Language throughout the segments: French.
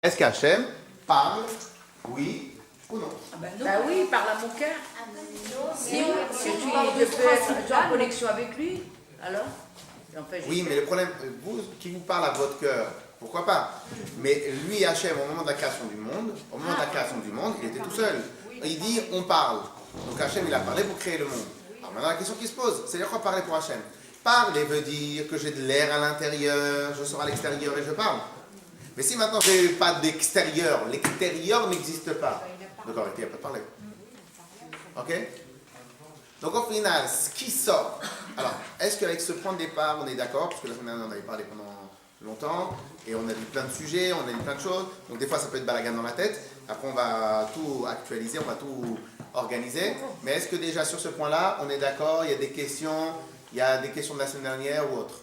Est-ce qu'Hachem parle, oui ou non? Bah oui, il parle à mon cœur. Si je peux être en connexion avec lui, alors oui, mais le problème, vous qui vous parle à votre cœur, pourquoi pas? Mais lui, Hachem, au moment de la création du monde, il était tout seul. Il dit, on parle. Donc Hachem, il a parlé pour créer le monde. Alors maintenant, la question qui se pose, c'est quoi parler pour Hachem? Parler veut dire que j'ai de l'air à l'intérieur, je sors à l'extérieur et je parle. Mais si maintenant je n'ai pas d'extérieur, l'extérieur n'existe pas. Donc en réalité, il n'y a pas de parler. Ok? Donc au final, ce qui sort. Alors, est-ce qu'avec ce point de départ, on est d'accord? Parce que la semaine dernière, on avait parlé pendant longtemps, et on a dit plein de sujets, on a dit plein de choses. Donc des fois, ça peut être balagan dans la tête. Après, on va tout actualiser, on va tout organiser. Mais est-ce que déjà sur ce point-là, on est d'accord? Il y a des questions de la semaine dernière ou autre?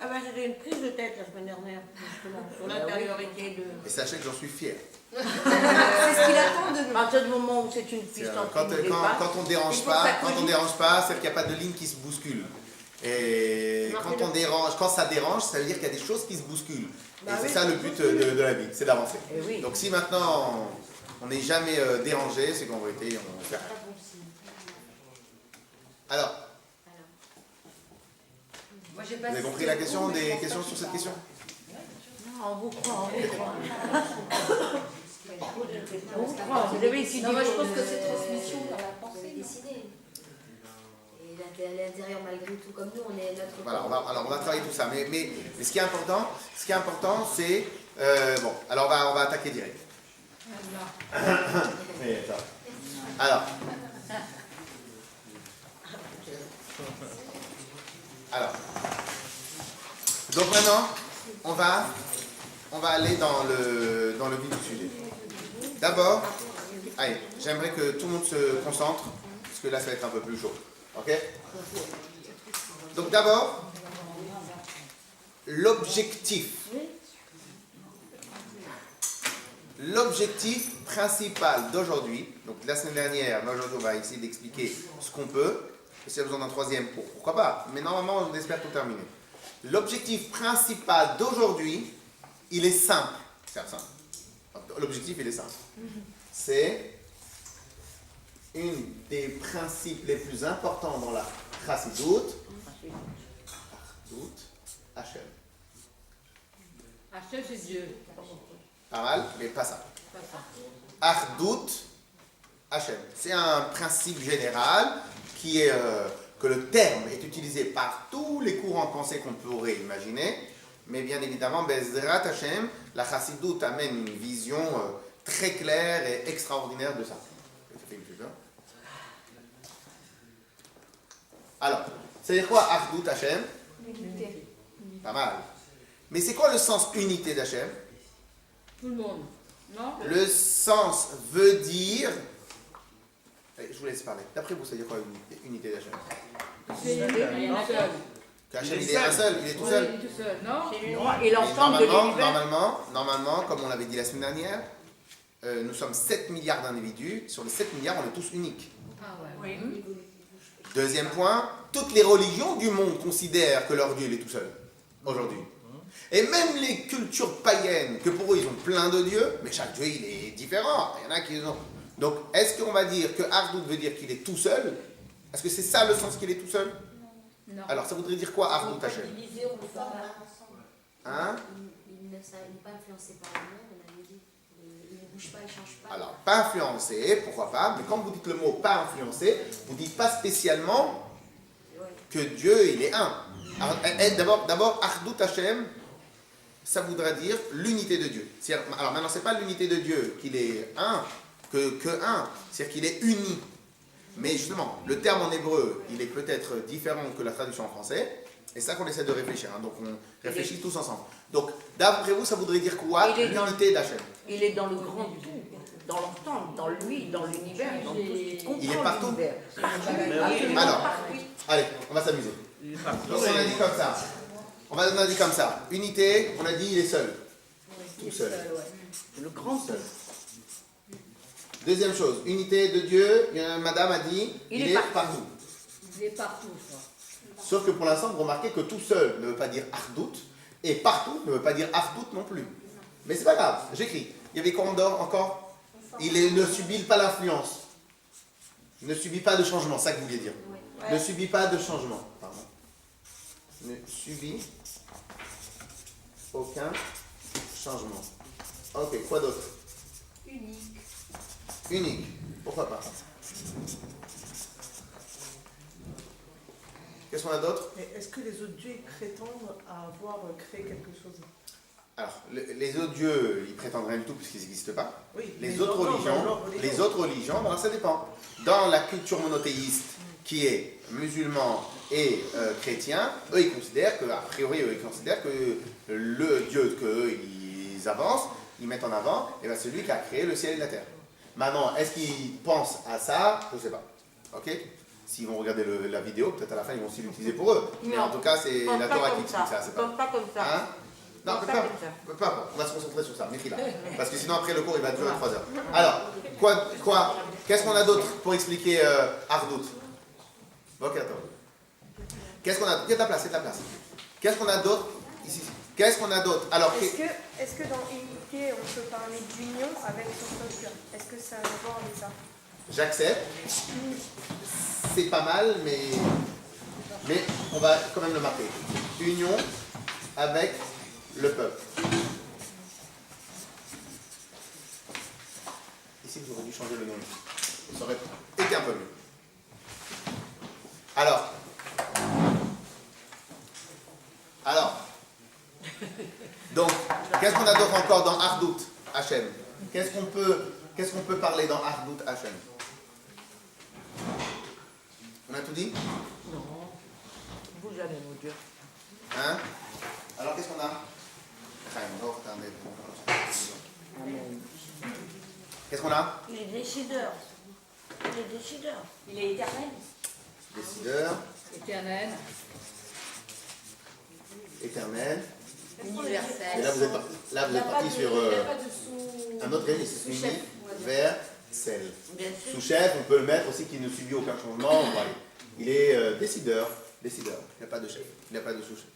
Ah ben j'avais une prise de tête la semaine dernière, justement, sur l'intériorité de... Et sachez que j'en suis fier. C'est ce qu'il attend de nous. À partir du moment où c'est une piste Quand on ne dérange pas, c'est-à-dire qu'il n'y a pas de ligne qui se bouscule. Et quand ça dérange, ça veut dire qu'il y a des choses qui se bousculent. Et c'est ça le but de la vie, c'est d'avancer. Oui. Donc si maintenant on n'est jamais dérangé, c'est qu'en vérité on fait rien. Alors, vous avez compris la question, des questions sur cette question? Non, on vous croit, on vous croit. On vous croit, vous avez ici. Non, moi je pense que c'est transmission dans la pensée dessinée. Et à l'intérieur, malgré tout, comme nous, on est notre... Voilà, on va travailler tout ça. Mais ce qui est important, c'est... bon, alors on va attaquer direct. Alors, donc maintenant, on va aller dans le vif du sujet. D'abord, allez, j'aimerais que tout le monde se concentre, parce que là, ça va être un peu plus chaud. Ok? Donc d'abord, l'objectif principal d'aujourd'hui, donc la semaine dernière, mais aujourd'hui on va essayer d'expliquer ce qu'on peut. S'il y a besoin d'un troisième, pourquoi pas? Mais normalement, on espère tout terminer. L'objectif principal d'aujourd'hui, il est simple. C'est simple. L'objectif, il est simple. C'est une des principes les plus importants dans la Chassidut. Hachem. Hachem, c'est Dieu. Pas mal, mais pas ça. Achdut Hachem. C'est un principe général qui est que le terme est utilisé par tous les courants de pensée qu'on pourrait imaginer, mais bien évidemment, Bezrat Hachem, la Chassidut amène une vision très claire et extraordinaire de ça. Alors, c'est quoi Achdut Hachem? Unité. Pas mal. Mais c'est quoi le sens unité d'Hachem? Tout le monde, non? Le sens veut dire... Allez, je vous laisse parler. D'après vous, ça veut dire quoi unité d'Hachem? C'est il est un seul. Qu'Hachem, il est un seul, il est tout seul. Il est tout seul, non? Et l'ensemble de l'univers. Normalement, comme on l'avait dit la semaine dernière, nous sommes 7 milliards d'individus. Sur les 7 milliards, on est tous uniques. Ah ouais. Oui. Deuxième point, toutes les religions du monde considèrent que leur Dieu, il est tout seul, aujourd'hui. Et même les cultures païennes, que pour eux, ils ont plein de dieux, mais chaque dieu, il est différent. Il y en a qui ont... Donc, est-ce qu'on va dire que Achdut veut dire qu'il est tout seul? Est-ce que c'est ça le sens qu'il est tout seul? Non. Alors, ça voudrait dire quoi, Achdut Hachem? Divisé, on peut pas Hein? Il n'est pas influencé par le monde, on avait dit. Il ne bouge pas, il ne change pas. Alors, pas influencé, pourquoi pas, mais quand vous dites le mot pas influencé, vous dites pas spécialement que Dieu, il est un. Alors, d'abord, Achdut Hachem, ça voudrait dire l'unité de Dieu. Alors maintenant, c'est pas l'unité de Dieu qu'il est un, que un, c'est-à-dire qu'il est uni. Mais justement, le terme en hébreu, il est peut-être différent que la traduction en français, et c'est ça qu'on essaie de réfléchir. Hein. Donc on réfléchit tous ensemble. Donc, d'après vous, ça voudrait dire quoi, l'unité d'Hachem? Il est dans le grand tout, dans l'ensemble, dans lui, dans l'univers, dans tout ce qui comprend Il est partout. l'univers. Alors, allez, on va s'amuser. Donc on a dit comme ça. On a dit comme ça. Unité, on a dit il est seul. Tout seul. Le grand seul. Deuxième chose, unité de Dieu, madame a dit, il est partout. Il est partout, ça. Sauf que pour l'instant, vous remarquez que tout seul ne veut pas dire Achdut, et partout ne veut pas dire Achdut non plus. Mais c'est pas grave, j'écris. Il y avait quoi encore? Ne subit pas l'influence. Ne subit pas de changement, c'est ça que vous vouliez dire. Ouais. Ne subit pas de changement. Pardon. Ne subit aucun changement. Ok, quoi d'autre? Unique. Unique. Pourquoi pas? Qu'est-ce qu'on a d'autre? Mais est-ce que les autres dieux prétendent à avoir créé quelque chose? Alors, les autres dieux, ils prétendent rien du tout puisqu'ils n'existent pas. Oui, Les autres religions, ben, ça dépend. Dans la culture monothéiste, qui est musulman et chrétien, eux, ils considèrent que, a priori, ils considèrent que le Dieu qu'eux, ils avancent, ils mettent en avant, et ben, c'est lui qui a créé le ciel et la terre. Maintenant, est-ce qu'ils pensent à ça? Je ne sais pas. Ok? S'ils vont regarder la vidéo, peut-être à la fin, ils vont aussi l'utiliser pour eux. Mais en tout cas, c'est la Torah qui explique ça. C'est Pas comme ça. Hein? Non, Pas comme ça. on va se concentrer sur ça, Mechila. Parce que sinon, après le cours, il va durer 3 heures. Alors, quoi qu'est-ce qu'on a d'autre pour expliquer Ardout? Ok, attends. Qu'est-ce qu'on a? Il y a de la place, Qu'est-ce qu'on a d'autre ici? Qu'est-ce qu'on a d'autre? Alors, Est-ce que dans unité, on peut parler d'union avec son peuple? Est-ce que ça a un rapport avec ça? j'accepte. C'est pas mal, mais on va quand même le marquer. Union avec le peuple. Ici, j'aurais dû changer le nom. Ça aurait été un peu mieux. Alors, donc, qu'est-ce qu'on a d'autre encore dans Ardout Hachem? Qu'est-ce qu'on peut parler dans Ardout Hachem? On a tout dit? Non. Vous jamais, mon Dieu. Hein? Alors, qu'est-ce qu'on a? Qu'est-ce qu'on a? Il est décideur. Il est éternel. Décideur, Éternel. éternel. Universel. Et là, vous êtes parti sur un autre registre. Universel. Bien sûr. Sous-chef, on peut le mettre aussi qui ne subit aucun changement. Voilà. Il est décideur. Il n'y a pas de chef. Il n'y a pas de sous-chef.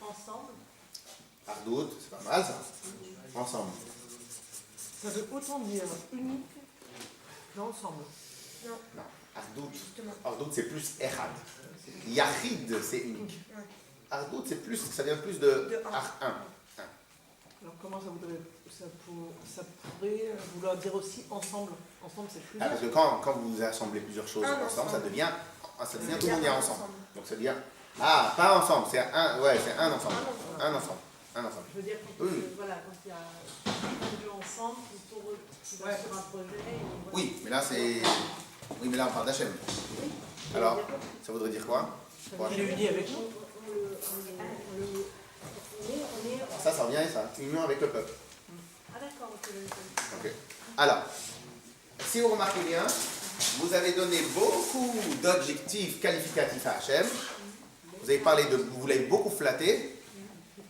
Ensemble, Ardout, c'est pas mal ça. Ensemble. ça veut autant dire unique qu'ensemble. Non. Ardout, c'est plus Echad. Yachid, c'est unique. Ardout, c'est plus, ça vient plus de un. Alors comment ça pourrait vouloir dire aussi ensemble? Ensemble, c'est plus. Parce que quand vous assemblez plusieurs choses ensemble, ça devient tout le monde est ensemble. Donc ça devient pas ensemble, c'est un ensemble. Un ensemble. Je veux dire, voilà, quand il y a deux ensemble, qui va sur un projet. Oui, mais là on parle d'Hachem. Alors, ça voudrait dire quoi? Il est uni avec nous. Ça revient à ça, union avec le peuple. Ah d'accord, Ok. Alors, si vous remarquez bien, vous avez donné beaucoup d'adjectifs qualificatifs à Hachem. Vous l'avez beaucoup flatté,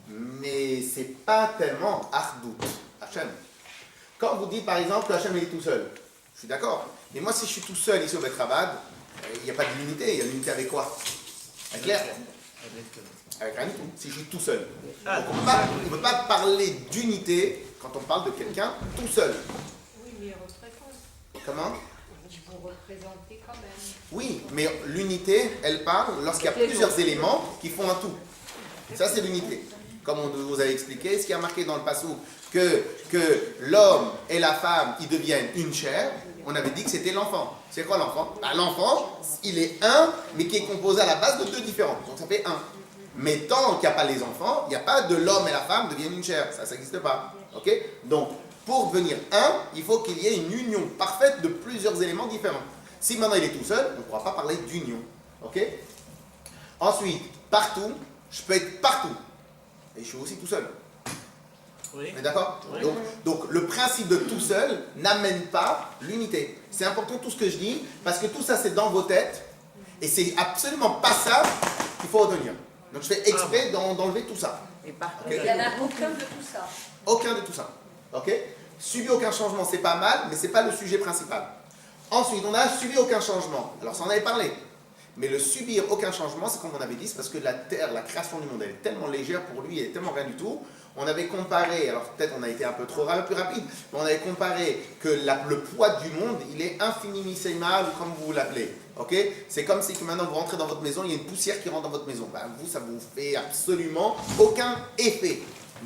mais c'est pas tellement Ardout, Hachem. Quand vous dites par exemple que Hachem est tout seul, je suis d'accord. Mais moi, si je suis tout seul ici au Bet Rabad, il n'y a pas de l'unité. Il y a l'unité avec quoi? Avec l'air. Avec rien du tout. Si je suis tout seul. Donc on ne peut pas parler d'unité quand on parle de quelqu'un tout seul. Oui, mais représente. Comment? Vous représentez quand même. Oui, mais l'unité, elle parle lorsqu'il y a plusieurs éléments qui font un tout. Ça, c'est l'unité. Comme on vous avait expliqué, ce qui a marqué dans le passou, que l'homme et la femme, ils deviennent une chair, on avait dit que c'était l'enfant. C'est quoi l'enfant? L'enfant, il est un, mais qui est composé à la base de deux différents. Donc ça fait un. Mais tant qu'il n'y a pas les enfants, il n'y a pas de l'homme et la femme deviennent une chair. Ça n'existe pas. Ok? Donc, pour devenir un, il faut qu'il y ait une union parfaite de plusieurs éléments différents. Si maintenant il est tout seul, on ne pourra pas parler d'union. Ok? Ensuite, partout, je peux être partout. Et je suis aussi tout seul. Oui. On est d'accord? Oui. Donc, le principe de tout seul n'amène pas l'unité. C'est important tout ce que je dis, parce que tout ça c'est dans vos têtes, et c'est absolument pas ça qu'il faut retenir. Donc je fais exprès d'enlever tout ça. Et par Okay. Il n'y en a aucun de tout ça. Aucun de tout ça. Ok? Subir aucun changement, c'est pas mal, mais c'est pas le sujet principal. Ensuite, on a subi aucun changement. Alors ça en avait parlé. Mais le subir aucun changement, c'est comme on avait dit, c'est parce que la terre, la création du monde, elle est tellement légère pour lui, elle est tellement rien du tout. on avait comparé, alors peut-être on a été un peu trop plus rapide, mais on avait comparé que le poids du monde, il est infinitésimal, ou comme vous l'appelez. Ok? C'est comme si que maintenant vous rentrez dans votre maison, il y a une poussière qui rentre dans votre maison. Ben, vous, ça vous fait absolument aucun effet.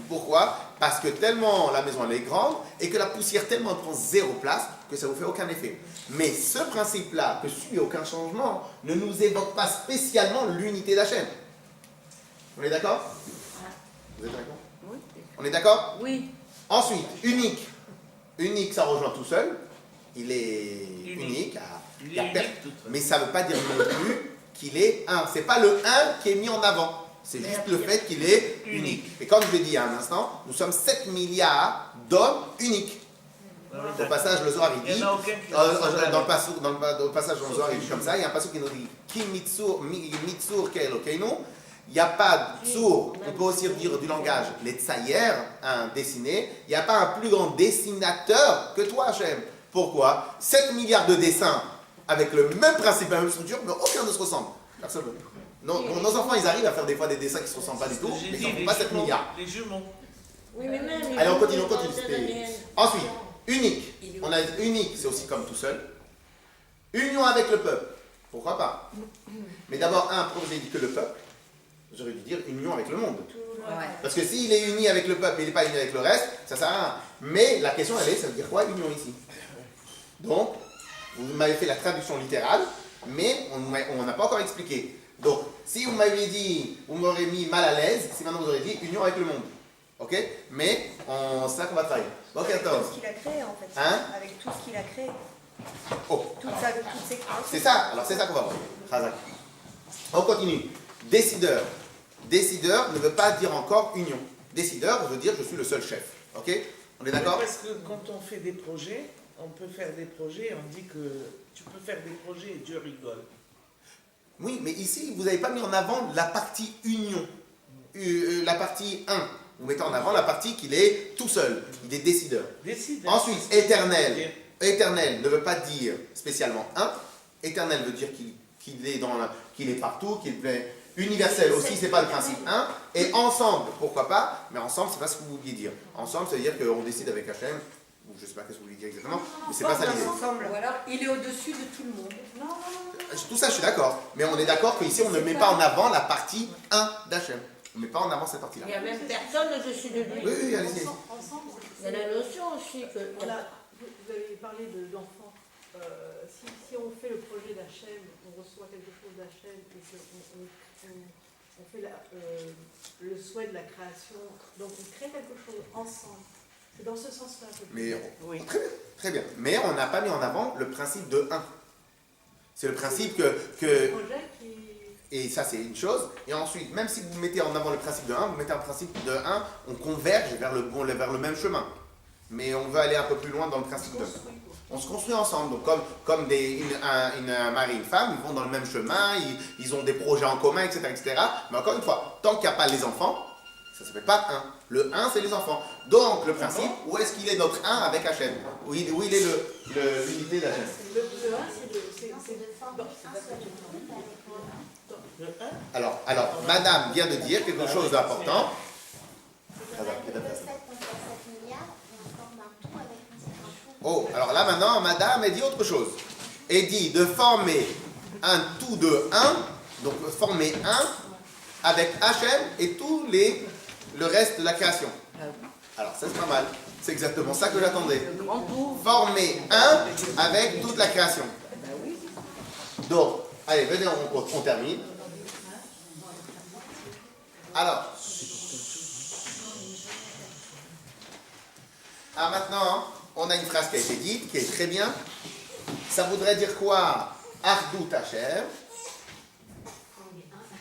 Pourquoi? Parce que tellement la maison elle est grande et que la poussière tellement elle prend zéro place que ça vous fait aucun effet. Mais ce principe-là, que suit aucun changement, ne nous évoque pas spécialement l'unité d'Hachem. On est d'accord? Vous êtes d'accord? Oui. On est d'accord? Oui. Ensuite, unique. Unique, ça rejoint tout seul. Il est unique. Mais ça ne veut pas dire non plus qu'il est un. C'est pas le un qui est mis en avant. C'est juste le fait qu'il est unique. Et comme je l'ai dit il y a un instant, nous sommes 7 milliards d'hommes uniques. Au passage, le Zohar il dit, dans le passage dans le Zohar il dit comme ça, il y a un passage qui nous dit Ki mitzur ke'elokeinu. Il n'y a pas de sourd, on peut aussi dire du langage, les tsayer, un dessiné. Il n'y a pas un plus grand dessinateur que toi, Hachem. Pourquoi? 7 milliards de dessins avec le même principe, la même structure, mais aucun ne se ressemble. Personne. Nos enfants, ils arrivent à faire des fois des dessins qui ne se ressemblent pas du tout, mais ils n'en font pas 7 milliards. Les jumeaux. Oui, mais même. Allez, on continue. Ensuite, unique. On a unique, c'est aussi comme tout seul. Union avec le peuple. Pourquoi pas? Mais d'abord, pourquoi j'ai dit que le peuple? J'aurais dû dire union avec le monde. Ouais. Parce que s'il est uni avec le peuple et il n'est pas uni avec le reste, ça ne sert à rien. Mais la question, elle est, ça veut dire quoi, union ici? Donc, vous m'avez fait la traduction littérale, mais on n'a pas encore expliqué. Donc, si vous m'aviez dit, vous m'aurez mis mal à l'aise, si maintenant vous aurez dit union avec le monde. Ok? Mais c'est ça qu'on va travailler. Donc, Avec tout 14. ce qu'il a créé en fait. Hein? Avec tout ce qu'il a créé. Oh. Toutes ses créations. C'est ça, alors c'est ça qu'on va voir. Razak. On continue. Décideur. Décideur ne veut pas dire encore union. Décideur veut dire je suis le seul chef. Ok? On est d'accord? Parce que quand on fait des projets, on peut faire des projets, on dit que tu peux faire des projets et Dieu rigole. Oui, mais ici, vous n'avez pas mis en avant la partie union. La partie 1. Vous mettez en avant la partie qu'il est tout seul. Il est décideur. Décideur. Ensuite, éternel. Éternel ne veut pas dire spécialement un. Éternel veut dire qu'il est partout, qu'il est universel aussi, c'est pas le principe 1. Et ensemble, pourquoi pas, mais ensemble, c'est pas ce que vous vouliez dire. Ensemble, ça veut dire qu'on décide avec Hachem, ou je sais pas ce que vous vouliez dire exactement, mais c'est pas ça l'idée. Ensemble, voilà, il est au-dessus de tout le monde. Tout ça, je suis d'accord. Mais on est d'accord qu'ici, on ne met pas en avant la partie 1 d'Hachem. On ne met pas en avant cette partie-là. Il n'y a même personne au-dessus de lui. Oui, allez-y. Il y a la notion aussi que. Vous avez parlé d'enfants. Si on fait le projet d'Hachem, on reçoit quelque chose d'Hachem et qu'on fait le souhait de la création, donc on crée quelque chose ensemble. C'est dans ce sens-là que Mais, Oui. très bien. Mais on n'a pas mis en avant le principe de 1. C'est le principe que le projet qui... et ça, c'est une chose. Et ensuite, même si vous mettez en avant le principe de 1, vous mettez un principe de 1, on converge vers le même chemin. Mais on veut aller un peu plus loin dans le principe de 1. On se construit ensemble. Donc, comme un mari et une femme, ils vont dans le même chemin, ils ont des projets en commun, etc., etc. Mais encore une fois, tant qu'il n'y a pas les enfants, ça ne s'appelle pas 1. Le 1, c'est les enfants. Donc, le principe, où est-ce qu'il est notre 1 avec Hachem? Où il est l'unité d'Hachem? Le 1, c'est Alors, madame vient de dire quelque chose d'important. Oh, alors là maintenant, madame, elle dit autre chose. Elle dit de former un tout de 1, donc former 1 avec Hachem et le reste de la création. Alors, ça c'est pas mal. C'est exactement ça que j'attendais. Former 1 avec toute la création. Donc, allez, venez, on termine. Alors, maintenant, on a une phrase qui a été dite, qui est très bien. Ça voudrait dire quoi? Ardut Hachem.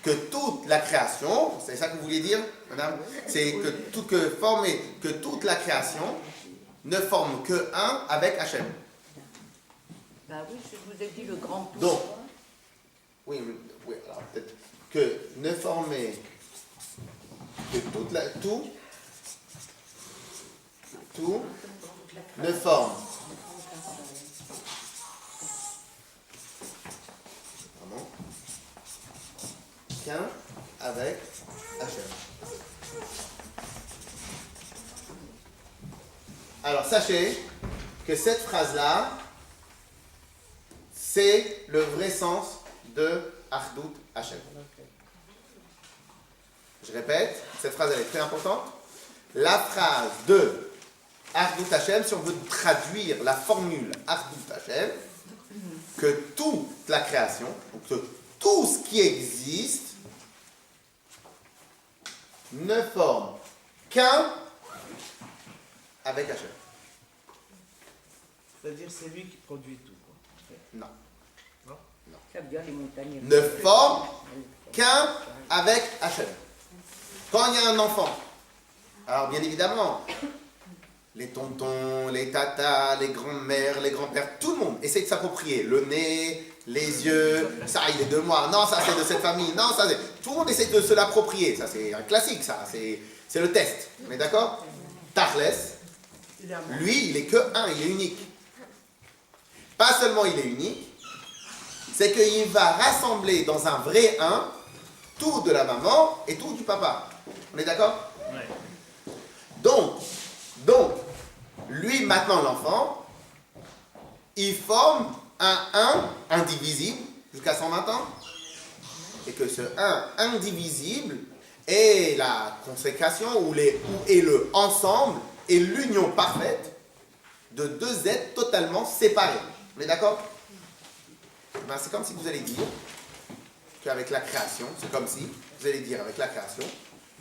Que toute la création, c'est ça que vous vouliez dire, madame? C'est que toute la création ne forme que un avec Hachem. Ben oui, je vous ai dit le grand tout. Donc, oui, alors peut-être que ne former que tout ne forme qu'un avec Hachem. Alors sachez que cette phrase-là, c'est le vrai sens de Achdut Hashem. Je répète, cette phrase elle est très importante. La phrase de Achdut Hashem, si on veut traduire la formule Achdut Hashem, que toute la création, que tout ce qui existe, ne forme qu'un avec Hashem. C'est-à-dire c'est lui qui produit tout. Quoi. Non. Ça veut dire les montagnes. Ne forme qu'un avec Hashem. Quand il y a un enfant, alors bien évidemment, les tontons, les tatas, les grands-mères, les grands-pères, tout le monde essaie de s'approprier le nez, les yeux, ça il est de moi, non ça c'est de cette famille, non ça c'est... Tout le monde essaie de se l'approprier, ça c'est un classique ça, c'est le test, on est d'accord? Tachles, lui il est que un, il est unique. Pas seulement il est unique, c'est qu'il va rassembler dans un vrai un tout de la maman et tout du papa. On est d'accord? Ouais. Donc, lui maintenant l'enfant, il forme un 1 indivisible jusqu'à 120 ans. Et que ce 1 indivisible est la consécration ou est le ensemble et l'union parfaite de deux êtres totalement séparés. On est d'accord? Ben, c'est comme si vous allez dire qu'avec la création, c'est comme si vous allez dire avec la création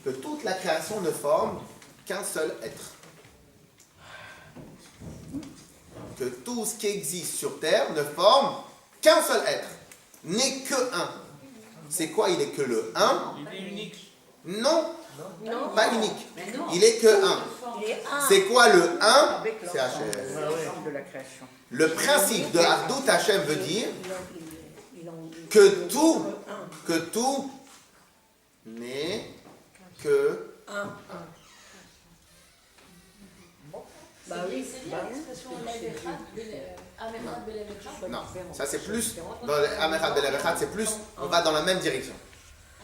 que toute la création ne forme qu'un seul être. Que tout ce qui existe sur Terre ne forme qu'un seul être. N'est que un. C'est quoi? Il est que le 1? Il est unique. Non, Non. pas unique. Mais non. Il est que 1. Il est un. C'est quoi le 1? Avec C'est l'ensemble Hachem. de la création. Le principe de Achdut Hashem veut dire Il en- que tout n'est que Bah oui. C'est bien l'expression Amerad Belevechad. non. Ça c'est plus dans le Amerad Belevechad, c'est plus on va dans la même direction.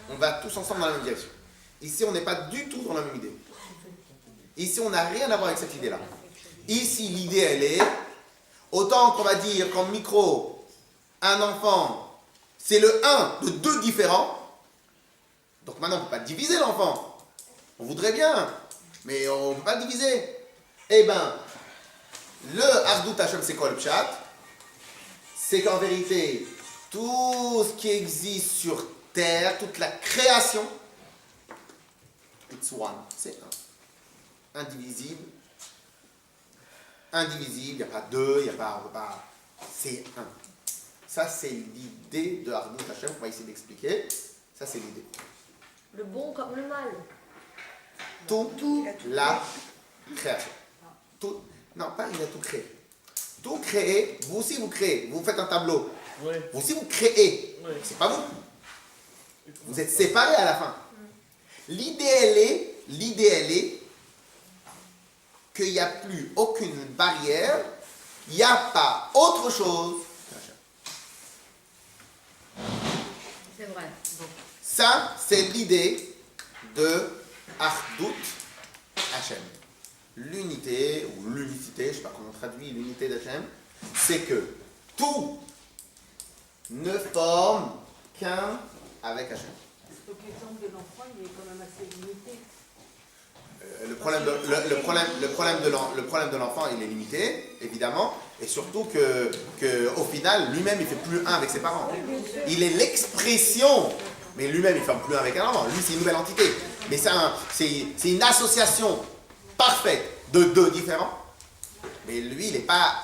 On va tous ensemble dans la même direction. Ici on n'est pas du tout dans la même idée. Ici on n'a rien à voir avec cette idée-là. Ici l'idée elle est autant qu'on va dire qu'en micro un enfant c'est le 1 de deux différents. Donc maintenant on ne peut pas diviser l'enfant. On voudrait bien, mais on ne peut pas le diviser. Eh bien, le Achdut Hashem, c'est quoi le pshat? C'est qu'en vérité, tout ce qui existe sur Terre, toute la création, it's one, c'est un. Indivisible. Indivisible, il n'y a pas deux, il n'y a pas... C'est un. Ça, c'est l'idée de Achdut Hashem, on va essayer d'expliquer. Ça, c'est l'idée. Le bon comme le mal. Tout la création. Tout, non, pas il a tout créé. Tout créé, vous aussi vous créez. Vous faites un tableau. Oui. Vous aussi vous créez. Oui. C'est pas vous. Vous êtes séparés à la fin. L'idée elle est qu'il n'y a plus aucune barrière. Il n'y a pas autre chose. C'est vrai. Ça, c'est l'idée de Achdut Hashem. L'unité, ou l'unicité, je ne sais pas comment on traduit l'unité d'Hachem, c'est que tout ne forme qu'un avec Hachem. Donc l'exemple de l'enfant, il est quand même assez limité. Le problème de l'enfant, il est limité, évidemment, et surtout au final, lui-même, il ne fait plus un avec ses parents. Il est l'expression, mais lui-même, il ne fait plus un avec un enfant. Lui, c'est une nouvelle entité. Mais c'est une association parfaite de deux différents. Mais lui, il n'est pas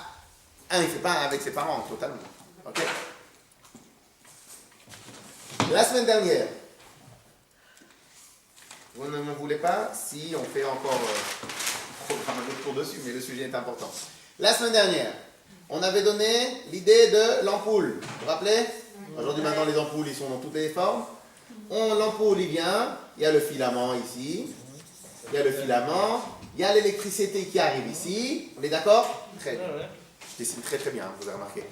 un, il ne fait pas un avec ses parents, totalement. Ok? La semaine dernière, vous ne me voulez pas si on fait encore programme un autre tour dessus, mais le sujet est important. La semaine dernière, on avait donné l'idée de l'ampoule. Vous vous rappelez? Aujourd'hui, maintenant, les ampoules, ils sont dans toutes les formes. L'ampoule, il vient, il y a le filament ici, il y a le filament, il y a l'électricité qui arrive ici. On est d'accord? Très bien. Je dessine très très bien, hein, vous avez remarqué.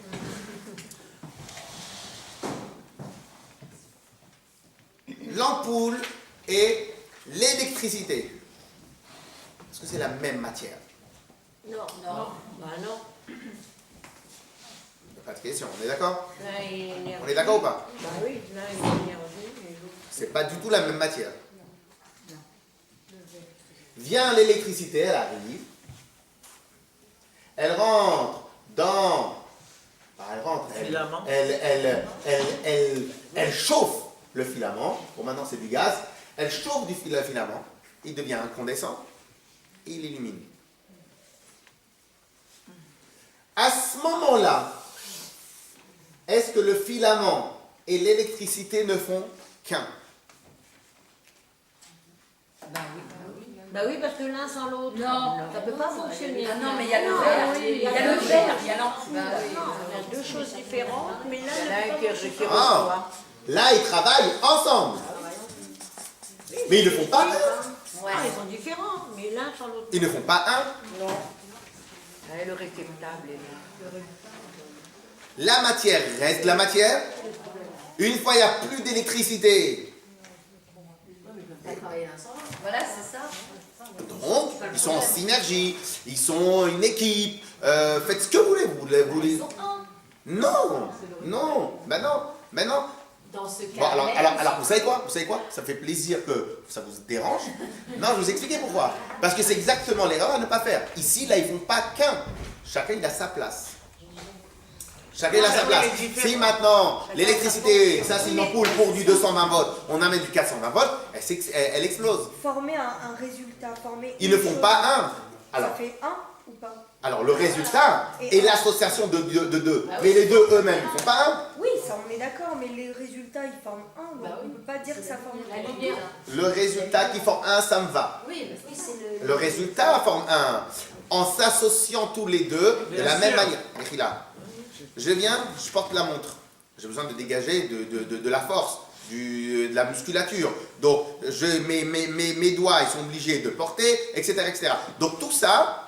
L'ampoule et l'électricité. Est-ce que c'est la même matière? Non, non. Bah non. Pas de question, on est d'accord? Là, il est énervé. On est d'accord ou pas? Bah oui, là, il est énervé. Et l'autre, C'est pas du tout la même matière. Vient l'électricité, elle arrive. Elle rentre dans... Elle rentre, Filament. elle chauffe le filament. Bon, maintenant c'est du gaz. Elle chauffe le filament. Il devient incandescent. Et il illumine. À ce moment-là, est-ce que le filament et l'électricité ne font qu'un? Bah oui, parce que l'un sans l'autre. Non, ça peut pas fonctionner. Ah non, mais il y a le verre, il y a le verre, il y a l'ampoule. Non, il y a deux choses différentes, mais là, Il y en a un qui Ah, reçoit. là, ils travaillent ensemble. Mais ils ne font pas un. ils sont différents, mais l'un sans l'autre. Ils ne font pas un. Non. Le réceptable est là. La matière reste la matière. Une fois il n'y a plus d'électricité, Voilà, c'est ça. donc ils sont en synergie, ils sont une équipe. Faites ce que vous voulez. Vous voulez... Non, non, ben non, ben non. Dans ce Bon, cas, alors, vous savez quoi? Ça fait plaisir que ça vous dérange. Non, je vais vous expliquer pourquoi. Parce que c'est exactement l'erreur à ne pas faire. Ici, là, ils ne font pas qu'un. Chacun, il a sa place. Chacun, il a sa place. Si maintenant, l'électricité, ça c'est une ampoule pour du 220 volts, on amène du 420 volts, elle explose. Former un résultat, Ils ne font pas un. Ça fait un ou pas? Alors, le résultat est l'association de deux. Mais les deux eux-mêmes, ils ne font pas un. Oui, ça on est d'accord, mais les résultats ils forment un, donc on ne peut pas dire que ça forme la un. lumière. Le résultat qui forme un, ça me va. Oui, c'est Le résultat forme un. En s'associant tous les deux de la même manière. Là, je viens, je porte la montre. J'ai besoin de dégager de la force, de la musculature. Donc, mes doigts, ils sont obligés de porter, etc. Donc, tout ça,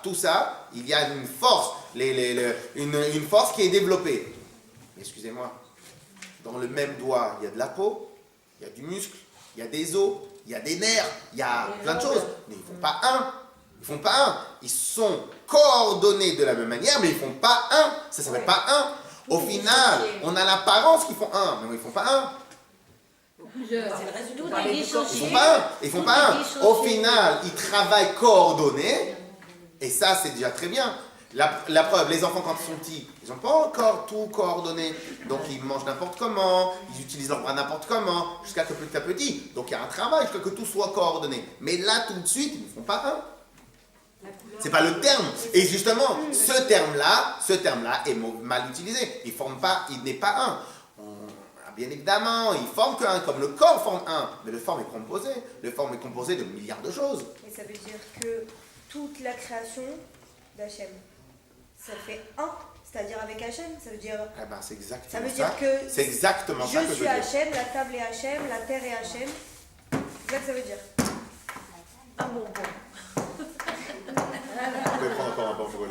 il y a une force, une force qui est développée. Mais excusez-moi, dans le même doigt, il y a de la peau, il y a du muscle, il y a des os, il y a des nerfs, il y a plein de choses. Mais ils ne font pas un. Ils font pas un. Ils sont coordonnés de la même manière, mais ils font pas un. Ça s'appelle pas un. Au final, on a l'apparence qu'ils font un, mais ils font pas un. Tout est Ils dissocié. font pas un. Ils font pas un. Au final, ils travaillent coordonnés, et ça, c'est déjà très bien. La preuve, les enfants quand ils sont petits, ils n'ont pas encore tout coordonné. Donc ils mangent n'importe comment, ils utilisent leurs bras n'importe comment, jusqu'à que petit à petit. Donc il y a un travail jusqu'à que tout soit coordonné. Mais là, tout de suite, ils ne font pas un. C'est pas le terme. Et justement, ce terme-là est mal utilisé. Il forme pas, il n'est pas un. Bien évidemment, il forme qu'un, comme le corps forme un. Mais le forme est composé. Le forme est composé de milliards de choses. Et ça veut dire que toute la création d'Hachem, ça fait un, c'est-à-dire avec Hachem, ça veut dire. Eh ben, c'est exactement Ça veut ça. dire que C'est exactement ça que je je suis veux dire. Hachem, la table est Hachem, la terre est Hachem. C'est ça que ça veut dire. Ah bon. Vous pouvez prendre encore un bon pour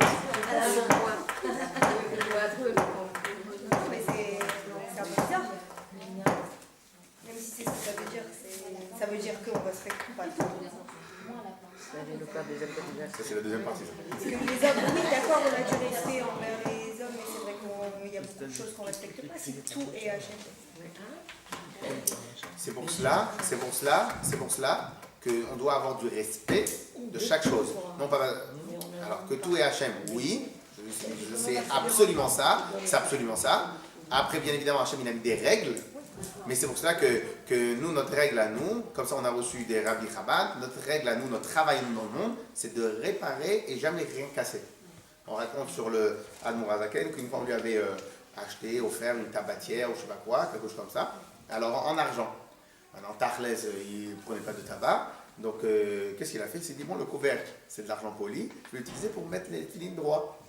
Mais c'est un peu bizarre. Même si c'est ce que ça veut dire, ça veut dire qu'on respecte pas. Ça, c'est la deuxième partie. Parce que les hommes, oui, d'accord, on a du respect envers les hommes, mais c'est vrai qu'il y a beaucoup de choses qu'on ne respecte pas, si tout est Hachem. C'est pour cela qu'on doit avoir du respect de chaque chose. Non pas, alors que tout est Hachem, oui, c'est absolument ça, Après, bien évidemment, Hachem il a mis des règles, mais c'est pour cela que nous, notre règle à nous, comme ça on a reçu des Rabbi Chabad, notre règle à nous, notre travail dans le monde, c'est de réparer et jamais rien casser. On raconte sur le Admour Azaken qu'une fois on lui avait acheté, offert une tabatière ou je sais pas quoi, quelque chose comme ça, alors en argent. Maintenant, Tachlez, il ne prenait pas de tabac, donc qu'est-ce qu'il a fait? Il s'est dit, bon, le couvercle, c'est de l'argent poli, je vais l'utiliser pour mettre les filines droits.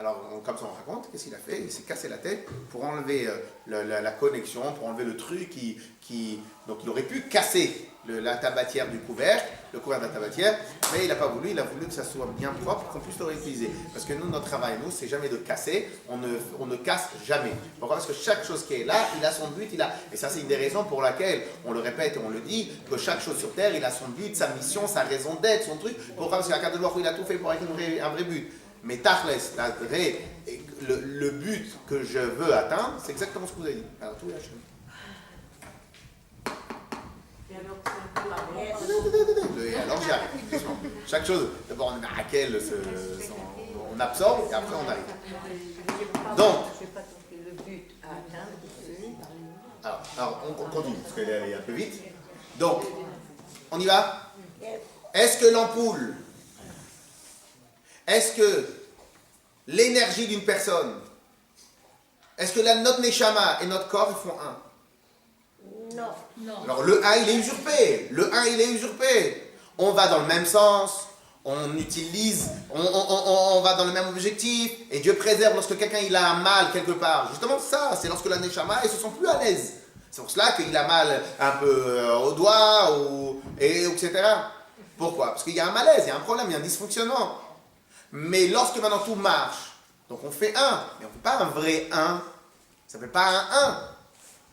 Alors, comme ça on raconte, qu'est-ce qu'il a fait? Il s'est cassé la tête pour enlever la connexion, pour enlever le truc donc il aurait pu casser la tabatière du couvercle, le couvercle de la tabatière, mais il n'a pas voulu, il a voulu que ça soit bien propre, qu'on puisse le réutiliser. Parce que nous, notre travail, c'est jamais de casser, on ne casse jamais. Pourquoi? Parce que chaque chose qui est là, il a son but, et ça c'est une des raisons pour laquelle, on le répète et on le dit, que chaque chose sur Terre, il a son but, sa mission, sa raison d'être, son truc. Pourquoi? Parce qu'à la carte de Baruch Hu, il a tout fait pour avoir un vrai but. Mais Tachles, le but que je veux atteindre, c'est exactement ce que vous avez dit. Alors tout est Hachem. Et alors, c'est un peu la Et alors j'y arrive, doucement. Chaque chose, d'abord on a à quel on absorbe et après on arrive. Donc, je n'ai pas compris le but à atteindre. alors on continue, parce qu'elle est allée un peu vite. Donc, on y va? Est-ce que l'ampoule, est-ce que l'énergie d'une personne, est-ce que notre neshama et notre corps, ils font un? Non. Alors le 1 il est usurpé, on va dans le même sens, on utilise, on va dans le même objectif, et Dieu préserve lorsque quelqu'un il a un mal quelque part. Justement ça, c'est lorsque la neshama, ils se sent plus à l'aise. C'est pour cela qu'il a mal un peu au doigt, etc. Pourquoi? Parce qu'il y a un malaise, il y a un problème, il y a un dysfonctionnement. Mais lorsque maintenant tout marche, donc on fait un, mais on ne fait pas un vrai un, ça ne s'appelle pas un 1,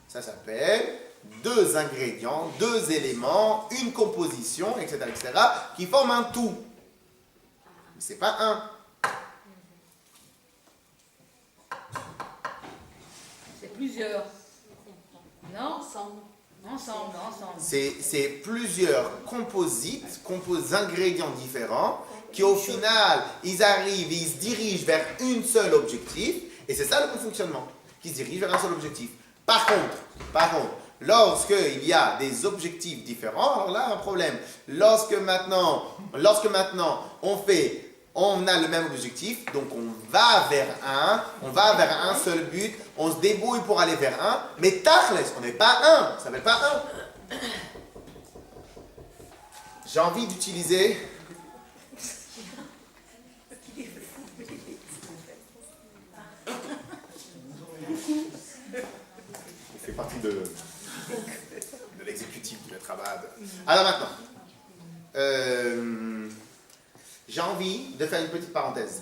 ça s'appelle deux ingrédients, deux éléments, une composition, etc., qui forment un tout. Mais ce n'est pas un. C'est plusieurs. Non? Ensemble. C'est plusieurs ingrédients différents qui au final, ils arrivent, ils se dirigent vers un seul objectif, et c'est ça le bon fonctionnement, qui se dirige vers un seul objectif. Par contre, lorsqu'il y a des objectifs différents, alors là, un problème. Lorsque maintenant, on a le même objectif, donc on va vers un seul but, on se débrouille pour aller vers un, mais tachles, on n'est pas un, ça s'appelle pas un. J'ai envie d'utiliser il fait partie de l'exécutif de notre abad. Alors maintenant, j'ai envie de faire une petite parenthèse.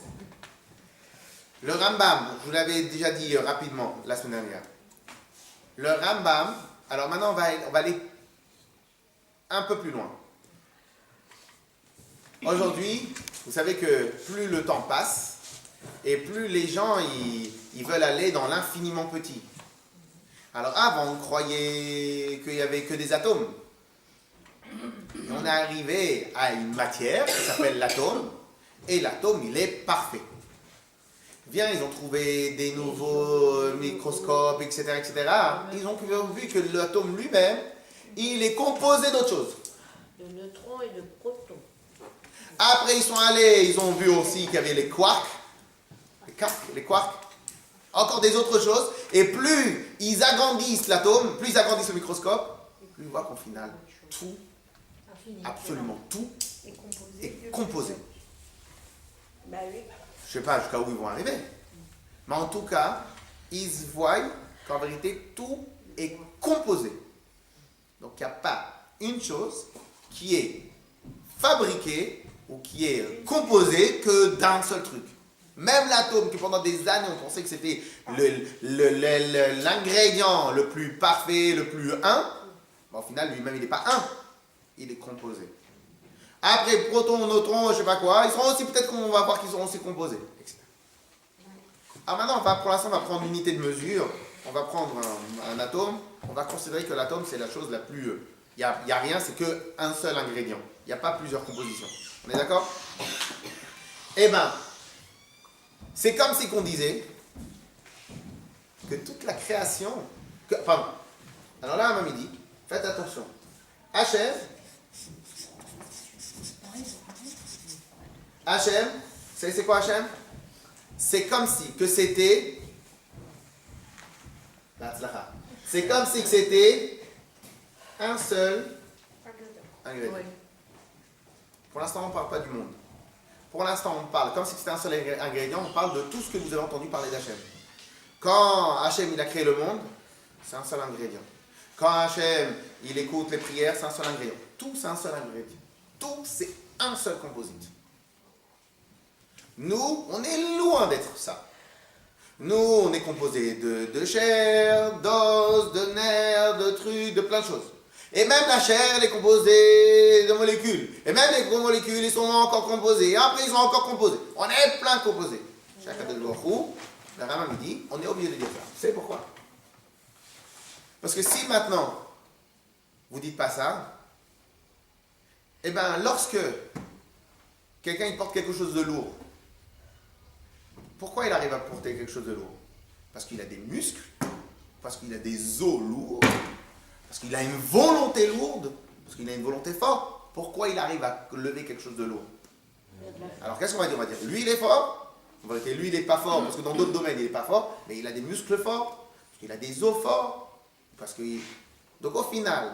Le Rambam, je vous l'avais déjà dit rapidement la semaine dernière. Le Rambam, alors maintenant on va aller un peu plus loin. Aujourd'hui, vous savez que plus le temps passe, et plus les gens ils veulent aller dans l'infiniment petit. Alors avant, on croyait qu'il n'y avait que des atomes. Et on est arrivé à une matière qui s'appelle l'atome, et l'atome, il est parfait. Bien, ils ont trouvé des nouveaux microscopes, etc., etc. Ils ont vu que l'atome lui-même, il est composé d'autres choses. De neutrons et de protons. Après, ils sont allés, ils ont vu aussi qu'il y avait les quarks, encore des autres choses, et plus ils agrandissent l'atome, plus ils agrandissent le microscope, plus ils voient qu'au final, tout, absolument tout, est composé. Bah oui. Je ne sais pas jusqu'à où ils vont arriver, mais en tout cas, ils voient qu'en vérité, tout est composé. Donc il n'y a pas une chose qui est fabriquée ou qui est composée que d'un seul truc. Même l'atome, que pendant des années on pensait que c'était l'ingrédient le plus parfait, le plus un, au final lui-même il n'est pas un, il est composé. Après protons, neutrons, je ne sais pas quoi, ils seront aussi, peut-être qu'on va voir qu'ils seront aussi composés, etc. Alors maintenant, pour l'instant, on va prendre une unité de mesure, on va prendre un atome, on va considérer que l'atome c'est la chose la plus... Il n'y a rien, c'est qu'un seul ingrédient. Il n'y a pas plusieurs compositions. On est d'accord? Eh bien, c'est comme si qu'on disait que toute la création... Pardon. Alors là, à midi, faites attention. Hachem, c'est quoi Hachem? C'est comme si que c'était... C'est comme si que c'était un seul ingrédient. Pour l'instant, on ne parle pas du monde. Pour l'instant, on parle, comme si c'était un seul ingrédient, on parle de tout ce que vous avez entendu parler d'Hachem. Quand Hachem, il a créé le monde, c'est un seul ingrédient. Quand Hachem, il écoute les prières, c'est un seul ingrédient. Tout, c'est un seul ingrédient. Tout, c'est un seul composite. Nous, on est loin d'être ça. Nous, on est composé de chair, d'os, de nerfs, de trucs, de plein de choses. Et même la chair, elle est composée de molécules. Et même les gros molécules, ils sont encore composés. Et après, ils sont encore composés. On est plein de composés. Chacun de nous, la Rama me dit, on est obligé de dire ça. Vous savez pourquoi? Parce que si maintenant, vous dites pas ça, eh bien, lorsque quelqu'un il porte quelque chose de lourd, pourquoi il arrive à porter quelque chose de lourd? Parce qu'il a des muscles, parce qu'il a des os lourds, parce qu'il a une volonté lourde, parce qu'il a une volonté forte. Pourquoi il arrive à lever quelque chose de lourd? Alors qu'est-ce qu'on va dire? On va dire, lui il est fort. On va dire, lui il n'est pas fort, parce que dans d'autres domaines il n'est pas fort, mais il a des muscles forts, parce qu'il a des os forts. Donc au final,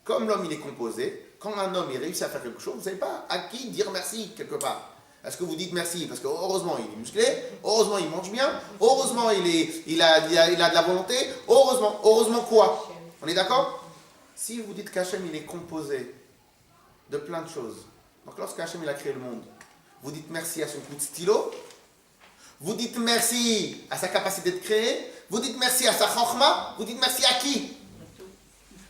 comme l'homme il est composé, quand un homme il réussit à faire quelque chose, vous ne savez pas à qui dire merci quelque part. Est-ce que vous dites merci parce que heureusement il est musclé, heureusement il mange bien, heureusement il a de la volonté, heureusement quoi? On est d'accord? Si vous dites qu'Hachem il est composé de plein de choses, donc lorsqu'Hachem il a créé le monde, vous dites merci à son coup de stylo, vous dites merci à sa capacité de créer, vous dites merci à sa chokhma, vous dites merci à qui?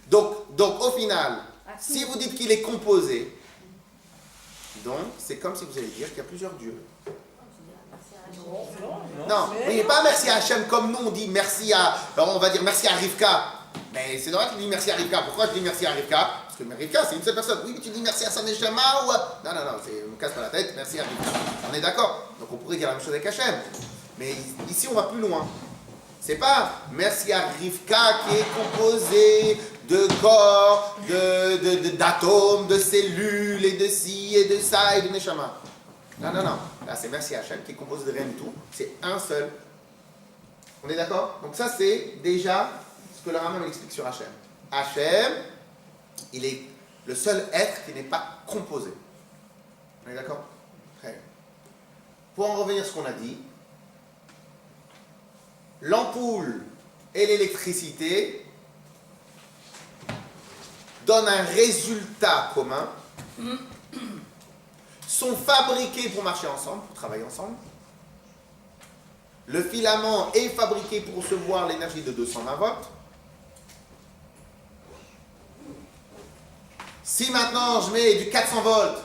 Donc au final, si vous dites qu'il est composé, donc c'est comme si vous allez dire qu'il y a plusieurs dieux. Non, oui, pas merci à Hachem comme nous on dit merci à, on va dire merci à Rivka. Mais c'est normal que tu dis merci à Rivka. Pourquoi je dis merci à Rivka? Parce que Rivka c'est une seule personne. Oui, mais tu dis merci à sa neshama ou à... Non, on me casse pas la tête, merci à Rivka. On est d'accord? Donc on pourrait dire la même chose avec Hachem. Mais ici on va plus loin. C'est pas merci à Rivka qui est composé de corps, d'atomes, de cellules, et de ci, et de ça, et de neshama. Non. Là, c'est merci à Hachem qui est composé de rien du tout. C'est un seul. On est d'accord? Donc ça, c'est déjà ce que le Rambam explique sur Hachem. Hachem, il est le seul être qui n'est pas composé. On est d'accord? Très bien. Pour en revenir à ce qu'on a dit, l'ampoule et l'électricité donnent un résultat commun, sont fabriqués pour marcher ensemble, pour travailler ensemble. Le filament est fabriqué pour recevoir l'énergie de 220 volts. Si maintenant je mets du 400 volts,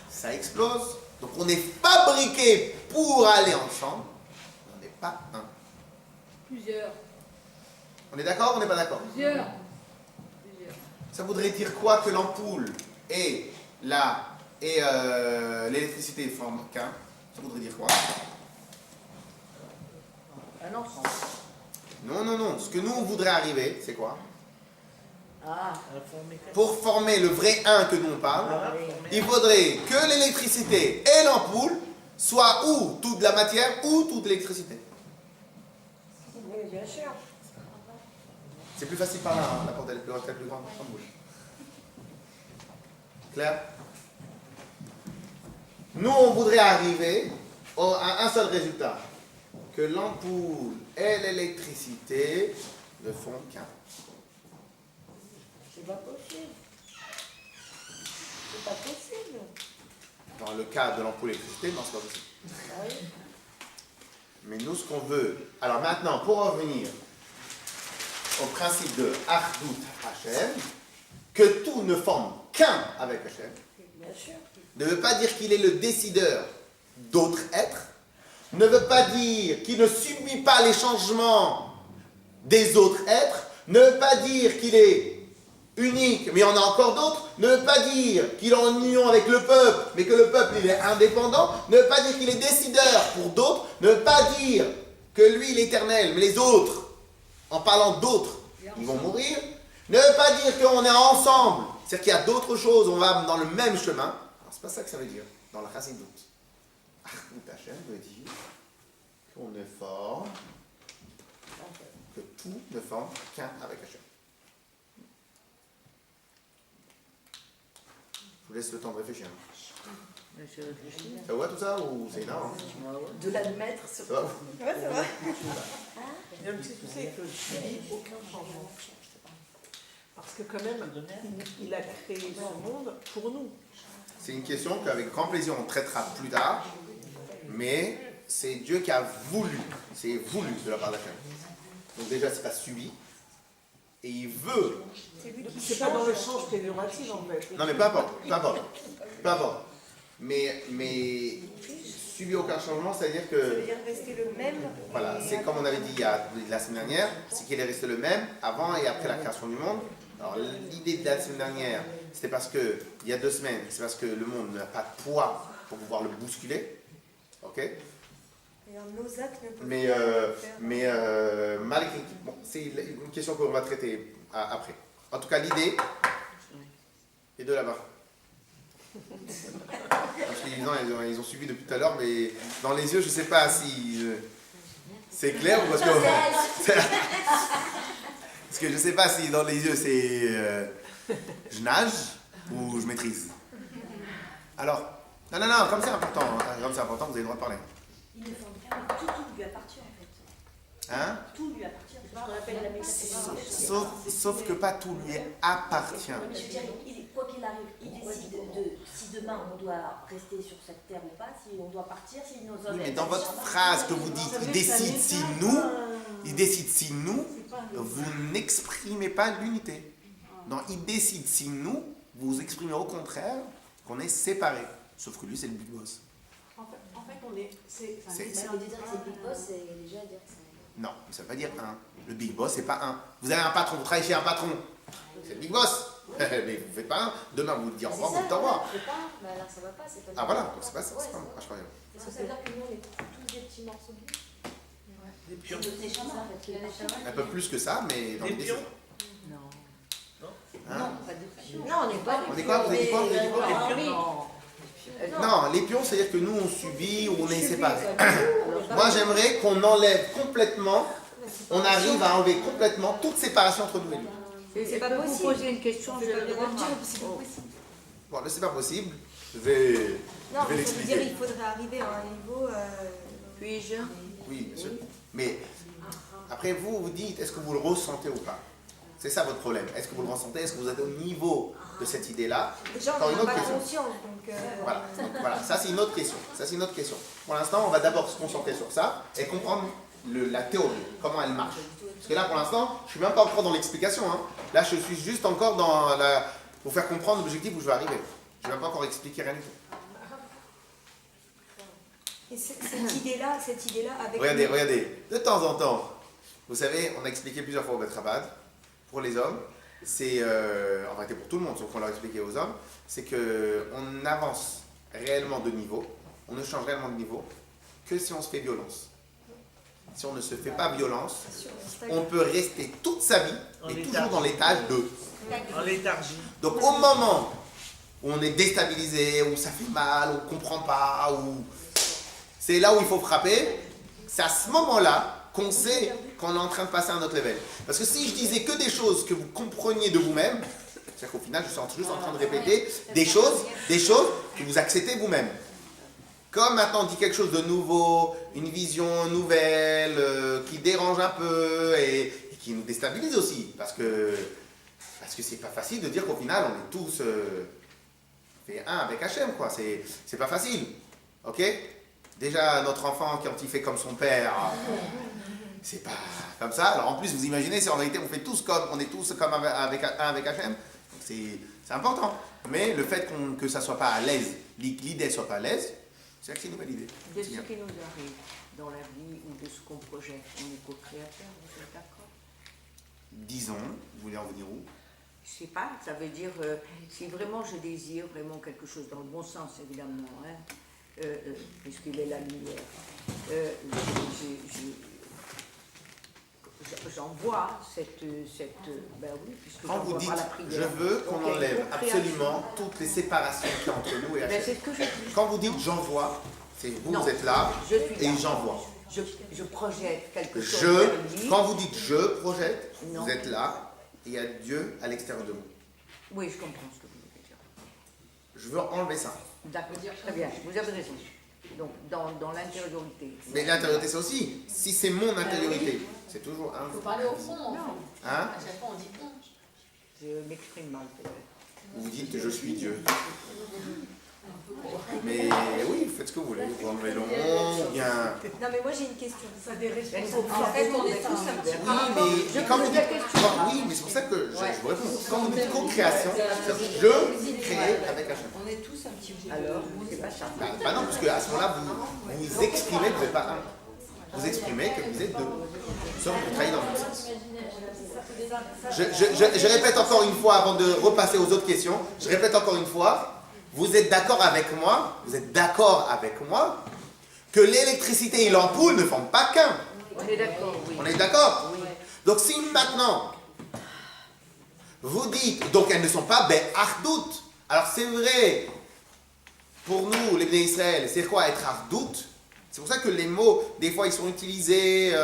ça explose. Donc on est fabriqué pour aller ensemble. On n'est pas un. Plusieurs. On est d'accord ou on n'est pas d'accord? Plusieurs. Ça voudrait dire quoi que l'ampoule et l'électricité forment qu'un? Ça voudrait dire quoi? Un ensemble. Non. Ce que nous on voudrait arriver, c'est quoi? Ah, Pour former le vrai 1 que nous on parle, il faudrait que l'électricité et l'ampoule soient ou toute la matière ou toute l'électricité. Oui, bien sûr. C'est plus facile par là, hein, la porte elle est plus grande. Clair? Nous on voudrait arriver à un seul résultat, que l'ampoule et l'électricité ne font qu'un. c'est pas possible. C'est pas possible. Dans le cas de l'ampoule et l'électricité, non, c'est pas possible. Ah oui. Mais nous, ce qu'on veut... Alors maintenant, pour revenir au principe de Achdut Hachem, que tout ne forme qu'un avec Hachem, Bien sûr. ne veut pas dire qu'il est le décideur d'autres êtres, ne veut pas dire qu'il ne subit pas les changements des autres êtres, ne veut pas dire qu'il est unique, mais il y en a encore d'autres, ne veut pas dire qu'il est en union avec le peuple, mais que le peuple il est indépendant, ne veut pas dire qu'il est décideur pour d'autres, ne veut pas dire que lui il est éternel, mais les autres, en parlant d'autres, ils vont mourir, ne veut pas dire qu'on est ensemble, c'est-à-dire qu'il y a d'autres choses, on va dans le même chemin. Alors c'est pas ça que ça veut dire, dans la Chassidut. Achdut Hachem veut dire qu'on ne forme, que tout ne forme qu'un avec Hachem. Je vous laisse le temps de réfléchir. Je réfléchis. Ça va tout ça ou c'est énorme? De l'admettre sur Ça va? Ouais, ça va. Même si tu sais que je dis aucun changement. Parce que quand même, il a créé ce monde pour nous. C'est une question qu'avec grand plaisir on traitera plus tard, mais c'est Dieu qui a voulu, c'est voulu de la part d'Hachem. Donc déjà c'est pas subi, et il veut. C'est lui qui C'est pas dans le sens péjoratif en fait. Non mais peu importe, peu importe, peu importe. Mais subi aucun changement, c'est-à-dire Ça veut que, dire rester le même. voilà, c'est comme on avait dit la semaine dernière, c'est qu'il est resté le même avant et après la création du monde. Alors l'idée de la semaine dernière, c'était parce que, il y a 2 semaines, c'est parce que le monde n'a pas de poids pour pouvoir le bousculer. Ok? Alors, nos actes ne peuvent Mais, pas le faire. malgré, bon, c'est une question qu'on va traiter après. En tout cas, l'idée est de là-bas. Parce qu'ils ils ont suivi depuis tout à l'heure, mais dans les yeux, je ne sais pas si c'est clair ou parce que... parce que je ne sais pas si dans les yeux, c'est je nage ou je maîtrise. Alors, non, comme c'est important, vous avez le droit de parler. Il ne faut bien, tout lui appartient en fait. Hein? Tout lui appartient. C'est ce qu'on appelle la métaphysique. Sauf que pas tout lui appartient. Mais je veux dire, quoi qu'il arrive, il décide de si demain on doit rester sur cette terre ou pas, si on doit partir, si nos hommes. Oui, mais dans votre phrase que vous dites, il décide si nous, vous n'exprimez pas l'unité. Non, il décide si nous, vous exprimez au contraire qu'on est séparés. Sauf que lui, c'est le big boss. En fait, on est. C'est- Mais dire que c'est le big boss, c'est déjà dire que c'est. Non, ça ne veut pas dire un. Le big boss, c'est pas un. Vous avez un patron, vous travaillez chez un patron. C'est le big boss. Mais vous ne faites pas un. Demain, vous dites au revoir, vous dites au revoir. C'est pas, mais alors ça va pas, c'est pas. Ah voilà, donc c'est pas ça. C'est pas moi, je crois. Est-ce que ça veut dire que nous on est tous des petits morceaux de lui? Des pions. Des chamans en fait. Un peu plus que ça, mais dans Des l'idée, pions. c'est ça. Non. Hein? Non, on n'est pas On est quoi? Vous avez dit quoi? Vous avez dit quoi? Les pions. Non, les pions, c'est-à-dire que nous, on subit ou on est séparés. Moi, j'aimerais qu'on enlève complètement, on arrive à enlever complètement toute séparation entre nous et lui. C'est pas Vous possible. poser une question, je vais le voir. Bon, là, c'est pas possible. Je vais Non, mais ça veut dire l'expliquer. qu'il faudrait arriver à un niveau. Puis-je? Oui, bien sûr. Mais après, vous dites, est-ce que vous le ressentez ou pas? C'est ça votre problème. Est-ce que vous le ressentez? Est-ce que vous êtes au niveau de cette idée-là? Déjà, Encore on une n'a autre pas question. conscience. Donc, Voilà. Voilà, ça c'est une autre question. Ça c'est une autre question. Pour l'instant, on va d'abord se concentrer sur ça et comprendre la théorie, comment elle marche. Parce que là, pour l'instant, je suis même pas encore dans l'explication. Hein. Là, je suis juste encore dans pour faire comprendre l'objectif où je vais arriver. Je ne vais pas encore expliquer rien du tout. et cette idée-là, avec. Regardez. De temps en temps, vous savez, on a expliqué plusieurs fois au Betrabad, pour les hommes, c'est, en réalité pour tout le monde, sauf qu'on l'a expliqué aux hommes, c'est qu'on avance réellement de niveau, on ne change réellement de niveau que si on se fait violence. Si on ne se fait pas violence, on peut rester toute sa vie, mais toujours dans l'étage 2. En léthargie. Donc au moment où on est déstabilisé, où ça fait mal, où on ne comprend pas, où c'est là où il faut frapper, c'est à ce moment-là qu'on sait qu'on est en train de passer à un autre level. Parce que si je disais que des choses que vous compreniez de vous-même, c'est-à-dire qu'au final je suis juste en train de répéter des choses que vous acceptez vous-même. Comme maintenant on dit quelque chose de nouveau, une vision nouvelle, qui dérange un peu et qui nous déstabilise aussi. Parce que c'est pas facile de dire qu'au final on est tous fait un avec Hachem, quoi. C'est pas facile. Ok? Déjà notre enfant quand il fait comme son père, c'est pas comme ça. Alors en plus vous imaginez si en réalité on est tous comme avec Hachem, c'est important. Mais le fait que ça soit pas à l'aise, l'idée soit pas à l'aise, c'est une nouvelle idée. De ce qui nous arrive dans la vie ou de ce qu'on projette, on est co-créateur, vous êtes d'accord? Disons, vous voulez en venir où? Je sais pas, ça veut dire, si vraiment je désire vraiment quelque chose, dans le bon sens évidemment, hein, puisqu'il est la lumière, j'envoie cette ben oui, puisque Quand vous j'envoie dites, par la prière. je veux qu'on Ok, enlève co-création. absolument toutes les séparations qu'il y a entre nous et Ben, Hachem. c'est ce que je dis. Quand vous dites j'envoie, c'est vous, Non. vous êtes là Je suis et là. j'envoie. Je projette quelque chose vers lui. Quand vous dites je projette, Non. vous êtes là et il y a Dieu à l'extérieur de vous. Oui, je comprends ce que vous voulez dire. Je veux enlever ça. D'accord, très bien, vous avez raison. Donc, dans l'intériorité. Mais l'intériorité, c'est aussi. Si c'est mon intériorité, c'est toujours un. Il faut parler au fond, en fait. Hein? À chaque fois, on dit on. Je m'exprime mal, peut-être. Vous dites que je suis Dieu. Mais oui, faites ce que vous voulez. Vous enlevez le on, ou bien. Non, mais moi j'ai une question. Ça a des En responsabilités. fait, on est tous un petit peu. Mais quand vous dites. Oui, mais c'est pour ça que je vous réponds. Quand vous dites co-création, c'est-à-dire je crée avec Hachem. On est tous un petit peu. Alors, c'est pas ça. Bah non, parce qu'à ce moment-là, vous exprimez que vous n'êtes pas un. Vous exprimez que vous êtes deux. Sauf que vous travaillez dans le même sens. Je répète encore une fois avant de repasser aux autres questions. Je répète encore une fois. Vous êtes d'accord avec moi que l'électricité et l'ampoule ne forment pas qu'un. On est d'accord, oui. On est d'accord? Oui. Donc si maintenant vous dites, donc elles ne sont pas ardout. Alors c'est vrai, pour nous, les Bnei Israël, c'est quoi être ardout? C'est pour ça que les mots, des fois, ils sont utilisés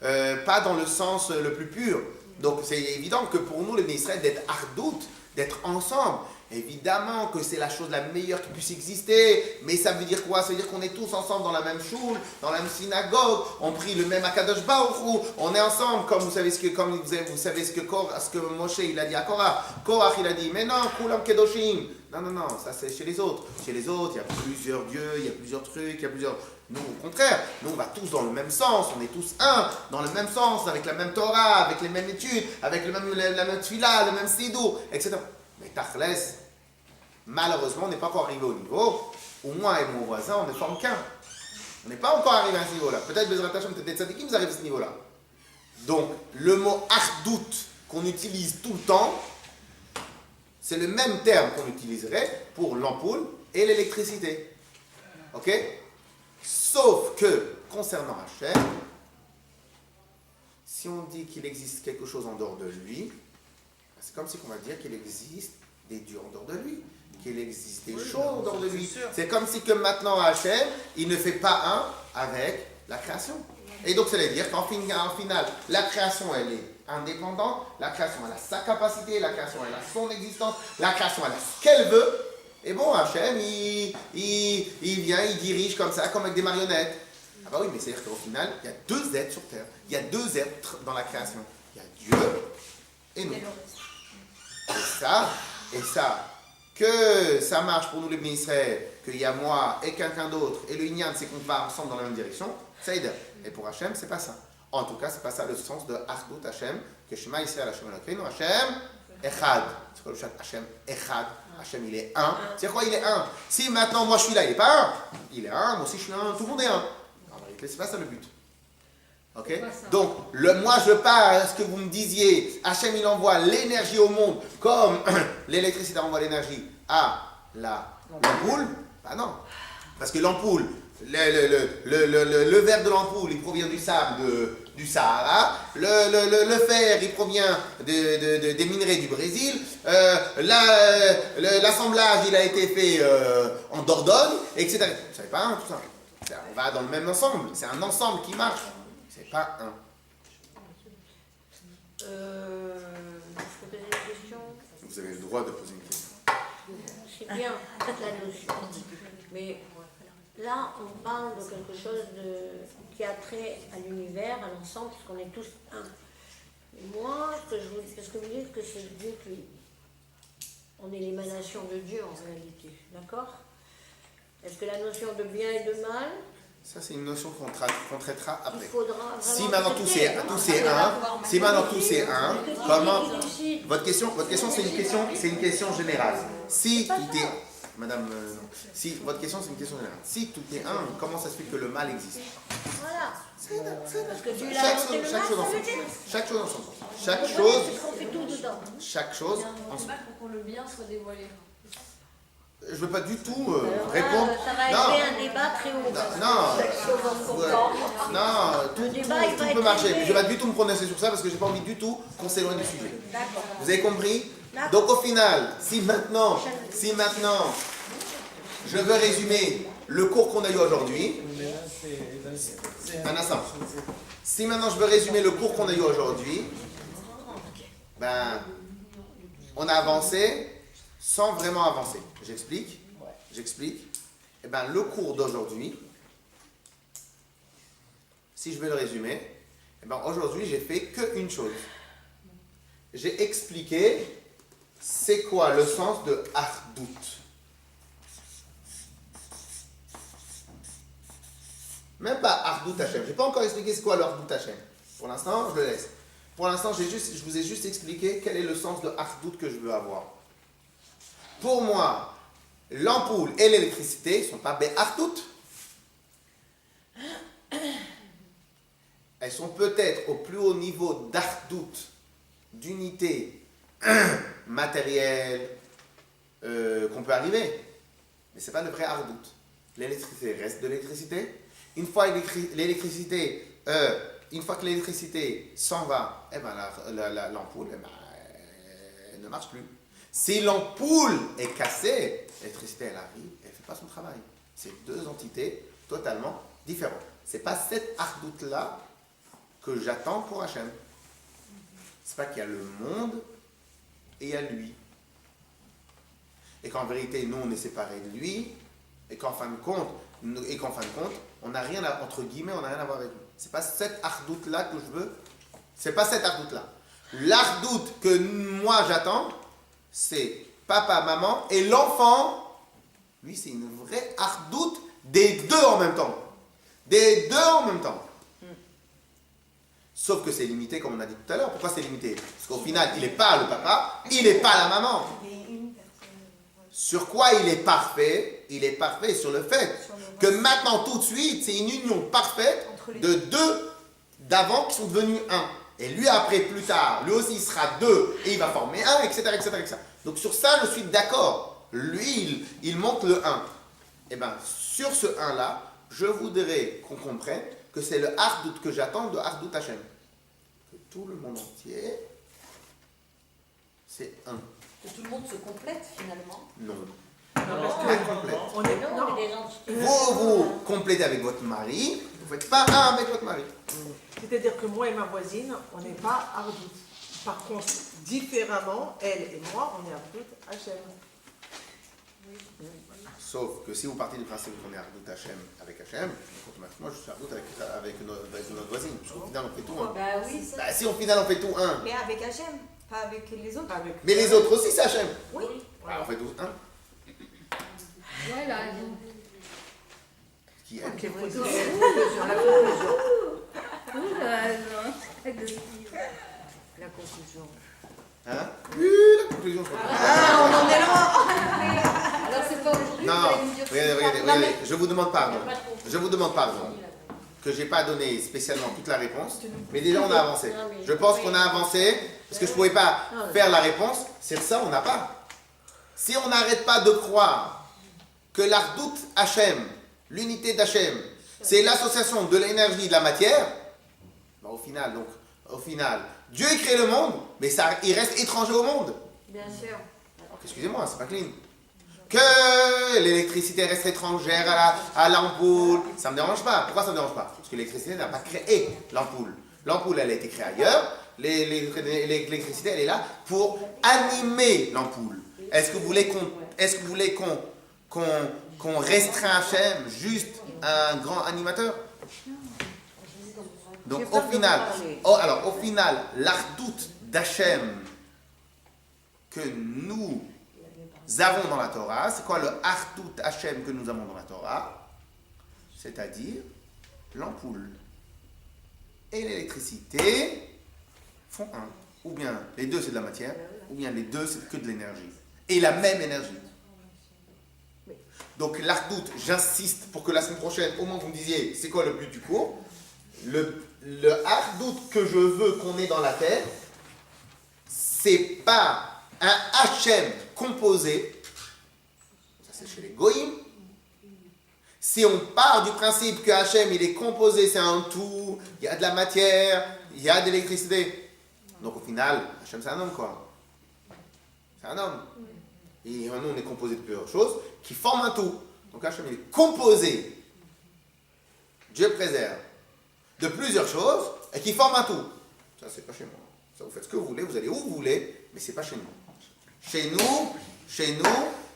pas dans le sens le plus pur. Donc c'est évident que pour nous, les Bnei Israël, d'être ardout, d'être ensemble, évidemment que c'est la chose la meilleure qui puisse exister, mais ça veut dire quoi? Ça veut dire qu'on est tous ensemble dans la même choule, dans la même synagogue, on prie le même Akadosh Baruch Hu, on est ensemble, comme vous savez ce que Moshe il a dit à Korach. Korach il a dit, mais non, Kulam Kedoshim. Non, ça c'est chez les autres. Chez les autres, il y a plusieurs dieux, il y a plusieurs trucs, il y a plusieurs... Nous, au contraire, nous on va tous dans le même sens, on est tous un, dans le même sens, avec la même Torah, avec les mêmes études, avec la même tfila, le même sidou, etc. Mais Tachles, malheureusement, on n'est pas encore arrivé au niveau où moi et mon voisin, on ne forme qu'un. On n'est pas encore arrivé à ce niveau-là. Peut-être Bezrat Hashem, peut-être des tzadikim, vous arrivez à ce niveau-là. Donc, le mot ardout qu'on utilise tout le temps, c'est le même terme qu'on utiliserait pour l'ampoule et l'électricité. Ok? Sauf que, concernant Hachem, si on dit qu'il existe quelque chose en dehors de lui, c'est comme si on va dire qu'il existe des dieux en dehors de lui, qu'il existe des choses en dehors de lui. C'est comme si que maintenant Hachem, il ne fait pas un avec la création. Et donc, ça veut dire qu'en final, la création, elle est indépendante, la création, elle a sa capacité, la création, elle a son existence, la création, elle a ce qu'elle veut. Et bon, Hachem, il vient, il dirige comme ça, comme avec des marionnettes. Ah bah oui, mais c'est-à-dire qu'au final, il y a deux êtres sur Terre. Il y a deux êtres dans la création. Il y a Dieu et nous. Et ça, que ça marche pour nous les Bnei Israël, qu'il y a moi et quelqu'un d'autre, et le Inyan, c'est qu'on va ensemble dans la même direction, ça aide. Et pour Hachem, c'est pas ça. En tout cas, c'est pas ça le sens de Achdut Hachem, que Shema Yisrael Hachem Elokeinu, Hachem Echad. C'est quoi le chat? Hachem Echad. Hachem, il est un. C'est quoi, il est un? Si maintenant, moi je suis là, il n'est pas un. Il est un, moi aussi je suis un, tout le monde est un. En réalité, c'est pas ça le but. Ok? Donc, moi je pars à ce que vous me disiez, Hachem il envoie l'énergie au monde, comme l'électricité envoie l'énergie à l'ampoule. Bah non. Parce que l'ampoule, le verre de l'ampoule, il provient du sable du Sahara, le fer, il provient des minerais du Brésil, l'assemblage, il a été fait en Dordogne, etc. Vous savez pas, tout ça. On va dans le même ensemble, c'est un ensemble qui marche, c'est pas un. Je peux poser une question? Vous avez le droit de poser une question. C'est bien la notion, mais là on parle de quelque chose qui a trait à l'univers, à l'ensemble, puisqu'on est tous un. Et moi, parce que vous dites que c'est Dieu qui... On est l'émanation de Dieu en réalité, d'accord? Est-ce que la notion de bien et de mal... Ça, c'est une notion qu'on traitera après. Il faudra vraiment... Si maintenant tous c'est un, comment... Votre question, c'est une question générale. Si tout est... Madame, si votre question c'est une question générale. Si tout est un, comment ça se fait que le mal existe? Voilà. Parce que Dieu Chaque chose en son sens. Chaque chose en son sens. Chaque chose. On fait tout dedans. Chaque chose en son sens. Pour que le bien soit dévoilé. Je ne veux pas du tout répondre. Ça va être un débat très haut. Tout peut marcher. Je ne vais pas du tout me prononcer sur ça parce que je n'ai pas envie du tout qu'on s'éloigne du sujet. Vous avez compris? Donc au final, si maintenant, je veux résumer le cours qu'on a eu aujourd'hui, un instant. Si maintenant je veux résumer le cours qu'on a eu aujourd'hui, ben, on a avancé sans vraiment avancer. J'explique. J'explique. Eh bien, le cours d'aujourd'hui, si je vais le résumer, eh bien, aujourd'hui, j'ai fait qu'une chose. J'ai expliqué c'est quoi le sens de Ardout. Même pas Ardout Hashem. Je n'ai pas encore expliqué c'est quoi le Ardout Hashem. Pour l'instant, je le laisse. Pour l'instant, je vous ai juste expliqué quel est le sens de Ardout que je veux avoir. Pour moi, l'ampoule et l'électricité ne sont pas Ardout. Elles sont peut-être au plus haut niveau d'Ardout, d'unité matérielle qu'on peut arriver. Mais ce n'est pas le vrai Ardout. L'électricité reste de l'électricité. Une fois que l'électricité s'en va, eh ben l'ampoule elle ne marche plus. Si l'ampoule est cassée, l'électricité elle arrive, elle ne fait pas son travail. C'est deux entités totalement différentes. Ce n'est pas cette Ardout-là que j'attends pour Hachem. C'est pas qu'il y a le monde et il y a lui. Et qu'en vérité, nous, on est séparés de lui, et qu'en fin de compte, on n'a rien à, entre guillemets, on n'a rien à voir avec lui. C'est pas cette Ardout-là que je veux. C'est pas cette Ardout-là. L'Ardout que moi j'attends, c'est papa, maman et l'enfant. Lui, c'est une vraie Ardout des deux en même temps. Des deux en même temps. Sauf que c'est limité, comme on a dit tout à l'heure. Pourquoi c'est limité? Parce qu'au final, il n'est pas le papa, il n'est pas la maman. Sur quoi il est parfait? Il est parfait sur le fait que maintenant, tout de suite, c'est une union parfaite de deux d'avant qui sont devenus un. Et lui, après, plus tard, lui aussi, il sera deux et il va former un, etc., etc., etc. Donc sur ça, je suis d'accord. Lui, il monte le 1. Et bien, sur ce 1-là, je voudrais qu'on comprenne que c'est le Ardout que j'attends de Ardout Hashem. Que tout le monde entier, c'est un. Que tout le monde se complète finalement. Non. On est Vous complétez avec votre mari, vous ne faites pas un avec votre mari. C'est-à-dire que moi et ma voisine, on n'est pas Ardout. Par contre, différemment, elle et moi, on est Ardout Hashem. Sauf que si vous partez du principe qu'on est Ardout Hashem avec Hashem, automatiquement je suis Ardout avec notre voisine. Parce qu'au final on fait tout un. Bah oui. Si au final on fait tout un. Mais avec Hachem, pas avec les autres. Mais les autres aussi c'est Hashem. Oui. On fait tous un. Voilà. Qui est La conclusion. La conclusion. Hein? La conclusion. On en est loin. Alors c'est pas aujourd'hui. Non, vous allez me dire regardez, je vous demande pardon. Je vous demande pardon. Que j'ai pas donné spécialement toute la réponse, mais déjà on a avancé. Je pense qu'on a avancé, parce que je ne pouvais pas faire la réponse, c'est ça on n'a pas. Si on n'arrête pas de croire que l'Ardout Hashem, l'unité d'Hachem, c'est l'association de l'énergie et de la matière, ben au final, Dieu crée le monde, mais il reste étranger au monde. Bien sûr. Donc, excusez-moi, c'est pas clean. Que l'électricité reste étrangère à l'ampoule, ça ne me dérange pas. Pourquoi ça ne me dérange pas? Parce que l'électricité n'a pas créé l'ampoule. L'ampoule, elle a été créée ailleurs. L'électricité, elle est là pour animer l'ampoule. Est-ce que vous voulez qu'on restreint Hachem juste un grand animateur? Donc au final, l'Ardout d'Hachem que nous avons dans la Torah, c'est quoi le Ardout Hashem que nous avons dans la Torah? C'est-à-dire l'ampoule et l'électricité font un. Ou bien les deux c'est de la matière, ou bien les deux c'est que de l'énergie. Et la même énergie. Donc l'Ardout, j'insiste pour que la semaine prochaine, au moment où vous me disiez c'est quoi le but du cours, le Ardout que je veux qu'on ait dans la terre, c'est pas un Hachem composé, ça c'est chez les Goïm. Si on part du principe que Hachem il est composé, c'est un tout, il y a de la matière, il y a de l'électricité. Donc au final, Hachem c'est un homme quoi. C'est un homme. Et nous on est composé de plusieurs choses qui forment un tout. Donc Hachem il est composé, Dieu préserve, de plusieurs choses et qui forment un tout. Ça c'est pas chez moi. Ça vous faites ce que vous voulez, vous allez où vous voulez, mais c'est pas chez nous. Chez nous,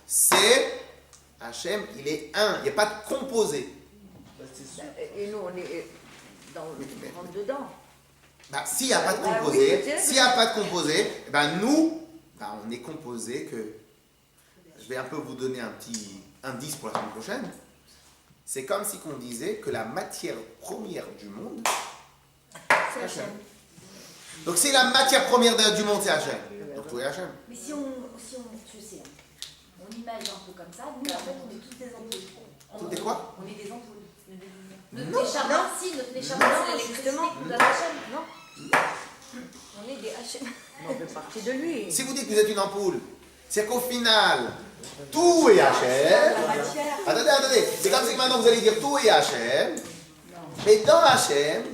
c'est Hachem, il est un. Il n'y a pas de composé. Et nous, on est on rentre dedans. Bah, s'il n'y a pas de Ah composé, oui, s'il n'y a pas de composé, eh ben nous, bah, on est composé que. Je vais un peu vous donner un petit indice pour la semaine prochaine. C'est comme si on disait que la matière première du monde, c'est Hachem. Donc si la matière première du monde, c'est Hachem, donc tout est Hachem. Mais si on je sais, on imagine un peu comme ça, nous en fait on est tous des ampoules. Tout est quoi? On est des ampoules. Non, Notre Neshama, si, notre Neshama, c'est l'électricité qu'on donne à Hachem. Non. On est des Hachem. On fait partie de lui. Si vous dites que vous êtes une ampoule, c'est qu'au final, tout est Hachem. Attendez, c'est comme si maintenant vous allez dire tout est Hachem. Mais dans Hachem,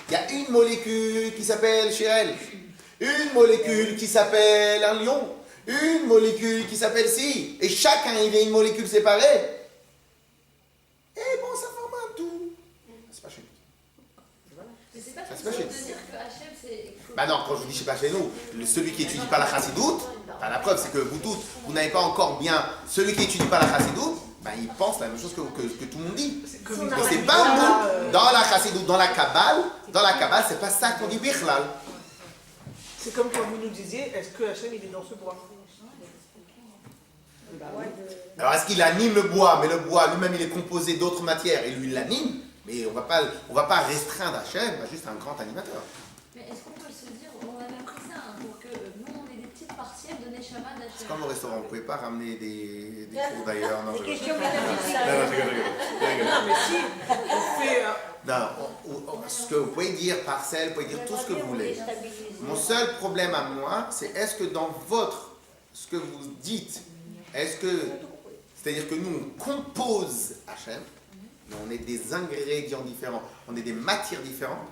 il y a une molécule qui s'appelle Shirel, une molécule qui s'appelle un lion, une molécule qui s'appelle si. Et chacun, il a une molécule séparée. Et bon, ça forme un tout. C'est pas chez nous. Mais c'est pas Ça, c'est facile pas de dire que Hachem c'est. Bah non, quand je vous dis c'est pas chez nous, celui qui étudie pas la chassidoute, bah la preuve c'est que vous toutes, vous n'avez pas encore bien, celui qui étudie pas la chassidoute, bah il pense la même chose que tout le monde dit. Et c'est pas nous, dans la chassidoute, dans la Kabbale, c'est pas ça qu'on dit bichlal. C'est comme quand vous nous disiez, est-ce que Hachem il est dans ce bois? Alors est-ce qu'il anime le bois, mais le bois lui-même il est composé d'autres matières et lui il l'anime, mais on va pas restreindre Hachem à juste un grand animateur. Mais est-ce qu'on peut se dire, on avait appris ça, hein, pour que nous on ait des petites partielles de Neshama d'Hachem. C'est comme au restaurant, vous pouvez pas ramener des cours d'ailleurs. Non, je rigole. Question métaphysique. Non, mais si, on fait. Non, ce que vous pouvez dire parcelle, vous pouvez dire tout ce que vous voulez. Mon seul problème à moi, c'est est-ce que dans ce que vous dites, c'est-à-dire que nous on compose Hachem, mais on est des ingrédients différents, on est des matières différentes,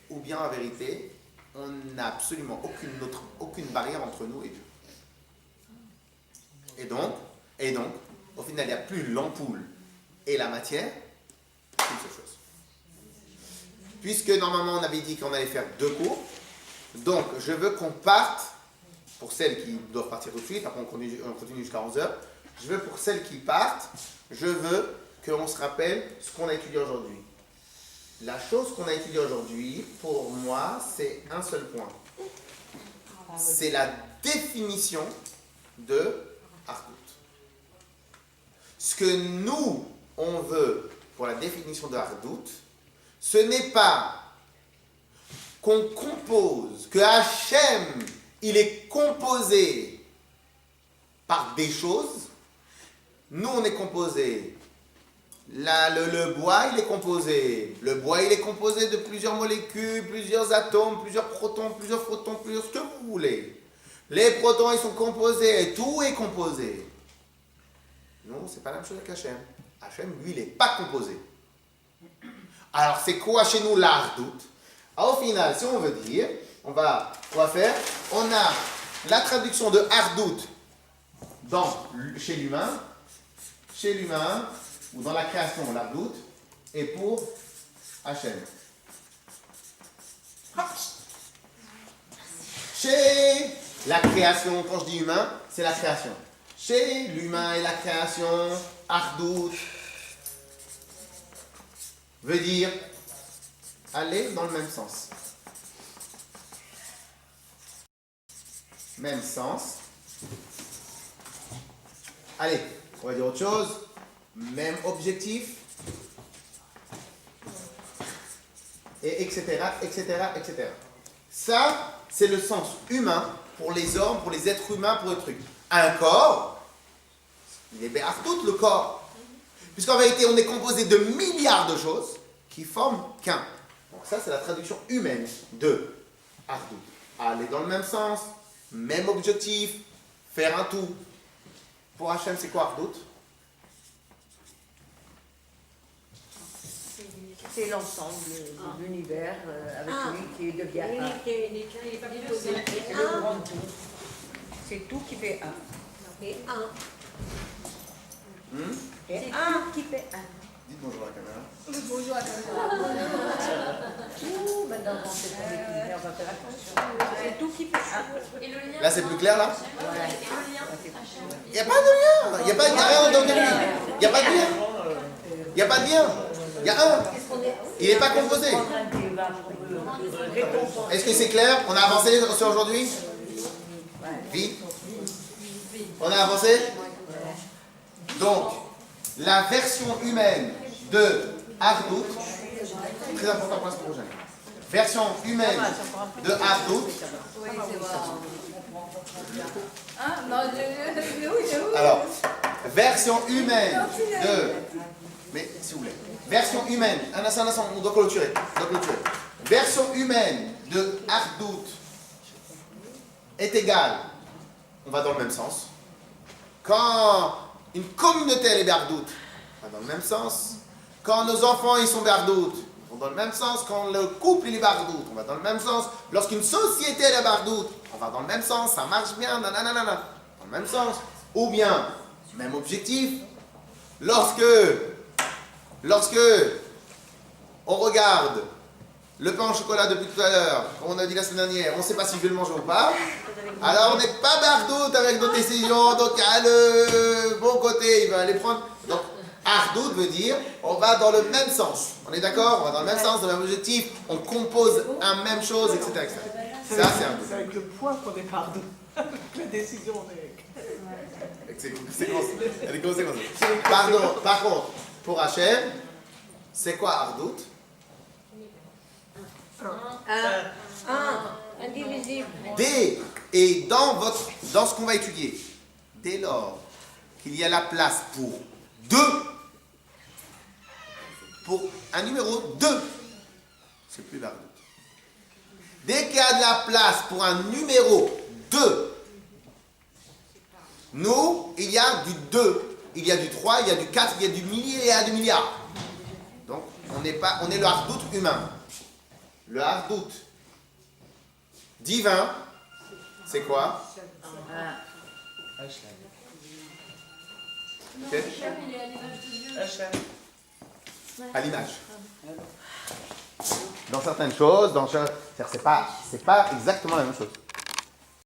ou bien en vérité, on n'a absolument aucune barrière entre nous et Dieu. Et donc, au final, il n'y a plus l'ampoule et la matière, qu'une seule chose. Puisque normalement on avait dit qu'on allait faire 2 cours, donc je veux qu'on parte, pour celles qui doivent partir tout de suite, après on continue jusqu'à 11h, je veux pour celles qui partent, je veux qu'on se rappelle ce qu'on a étudié aujourd'hui. La chose qu'on a étudiée aujourd'hui, pour moi, c'est un seul point. C'est la définition de Ardout. Ce que nous, on veut pour la définition de Ardout, ce n'est pas qu'on compose, que Hachem, il est composé par des choses. Nous, on est composé. Le bois, il est composé. Le bois, il est composé de plusieurs molécules, plusieurs atomes, plusieurs protons, plusieurs photons, plusieurs ce que vous voulez. Les protons, ils sont composés et tout est composé. Non, c'est pas la même chose avec Hachem. Hachem, lui, il n'est pas composé. Alors, c'est quoi chez nous l'Ardout? Au final, si on veut dire, on va faire, on a la traduction de Ardout chez l'humain, ou dans la création, l'Ardout, et pour Hachem. Chez la création, quand je dis humain, c'est la création. Chez l'humain et la création, Ardout veut dire aller dans le même sens. Même sens. Allez, on va dire autre chose. Même objectif. Et etc., etc., etc. Ça, c'est le sens humain pour les hommes, pour les êtres humains, pour les trucs. Un corps, il est béartout le corps. Puisqu'en vérité, on est composé de milliards de choses qui forment qu'un. Donc ça, c'est la traduction humaine de Ardout. Aller dans le même sens, même objectif, faire un tout. Pour Hachem, c'est quoi Ardout? C'est l'ensemble de l'univers avec lui qui devient un. Il n'est pas composé. C'est le grand tout. C'est tout qui fait un. Et un. Et un qui fait un. Dites bonjour à la caméra. Bonjour à tous. Ouh, d'avancer avec une paire d'interactions. C'est tout qui peut. Et le lien. Là, c'est plus clair, là? Voilà. Et le lien. Il n'y a pas de lien. Il n'y a pas de rien dans le lui. Il n'y a pas de lien. Il n'y a pas de lien. Il y a un. Il n'est pas composé. Est-ce que c'est clair? On a avancé sur aujourd'hui? Vite. On a avancé? Donc, la version humaine de Ardout, très important pour la semaine prochaine. Version humaine de Ardout. Alors, version humaine de. Mais s'il vous plaît. Version humaine. Un instant, on doit clôturer. Version humaine de Ardout est égale. On va dans le même sens. Quand une communauté elle est Bardout, on va dans le même sens. Quand nos enfants ils sont Bardout, on va dans le même sens. Quand le couple il est Bardout, on va dans le même sens. Lorsqu'une société elle est Bardout, on va dans le même sens. Ça marche bien, nanana, dans le même sens. Ou bien, même objectif. Lorsque on regarde le pain au chocolat depuis tout à l'heure, comme on a dit la semaine dernière, on ne sait pas si je vais le manger ou pas. Alors on n'est pas Bardout avec nos décisions, donc à le bon côté, il va aller prendre. Donc Ardout veut dire, on va dans le même sens. On est d'accord? On va dans le même sens, dans le même objectif, on compose la même chose, etc. etc. Ça c'est Ardout. C'est avec le point qu'on est pardon. Avec la décision, on est avec. Pardon, par contre, pour Hachem, c'est quoi Ardout? Indivisible. Et dans ce qu'on va étudier, dès lors qu'il y a la place pour deux, pour un numéro 2, c'est plus Bardout. Dès qu'il y a de la place pour un numéro 2, nous, il y a du 2, il y a du 3, il y a du 4, il y a du millier, il y a du milliard. Donc, on est le Ardout humain. Le Ardout divin, c'est quoi? Okay. Il est à l'image de Dieu. À l'image. Dans certaines choses, c'est pas exactement la même chose.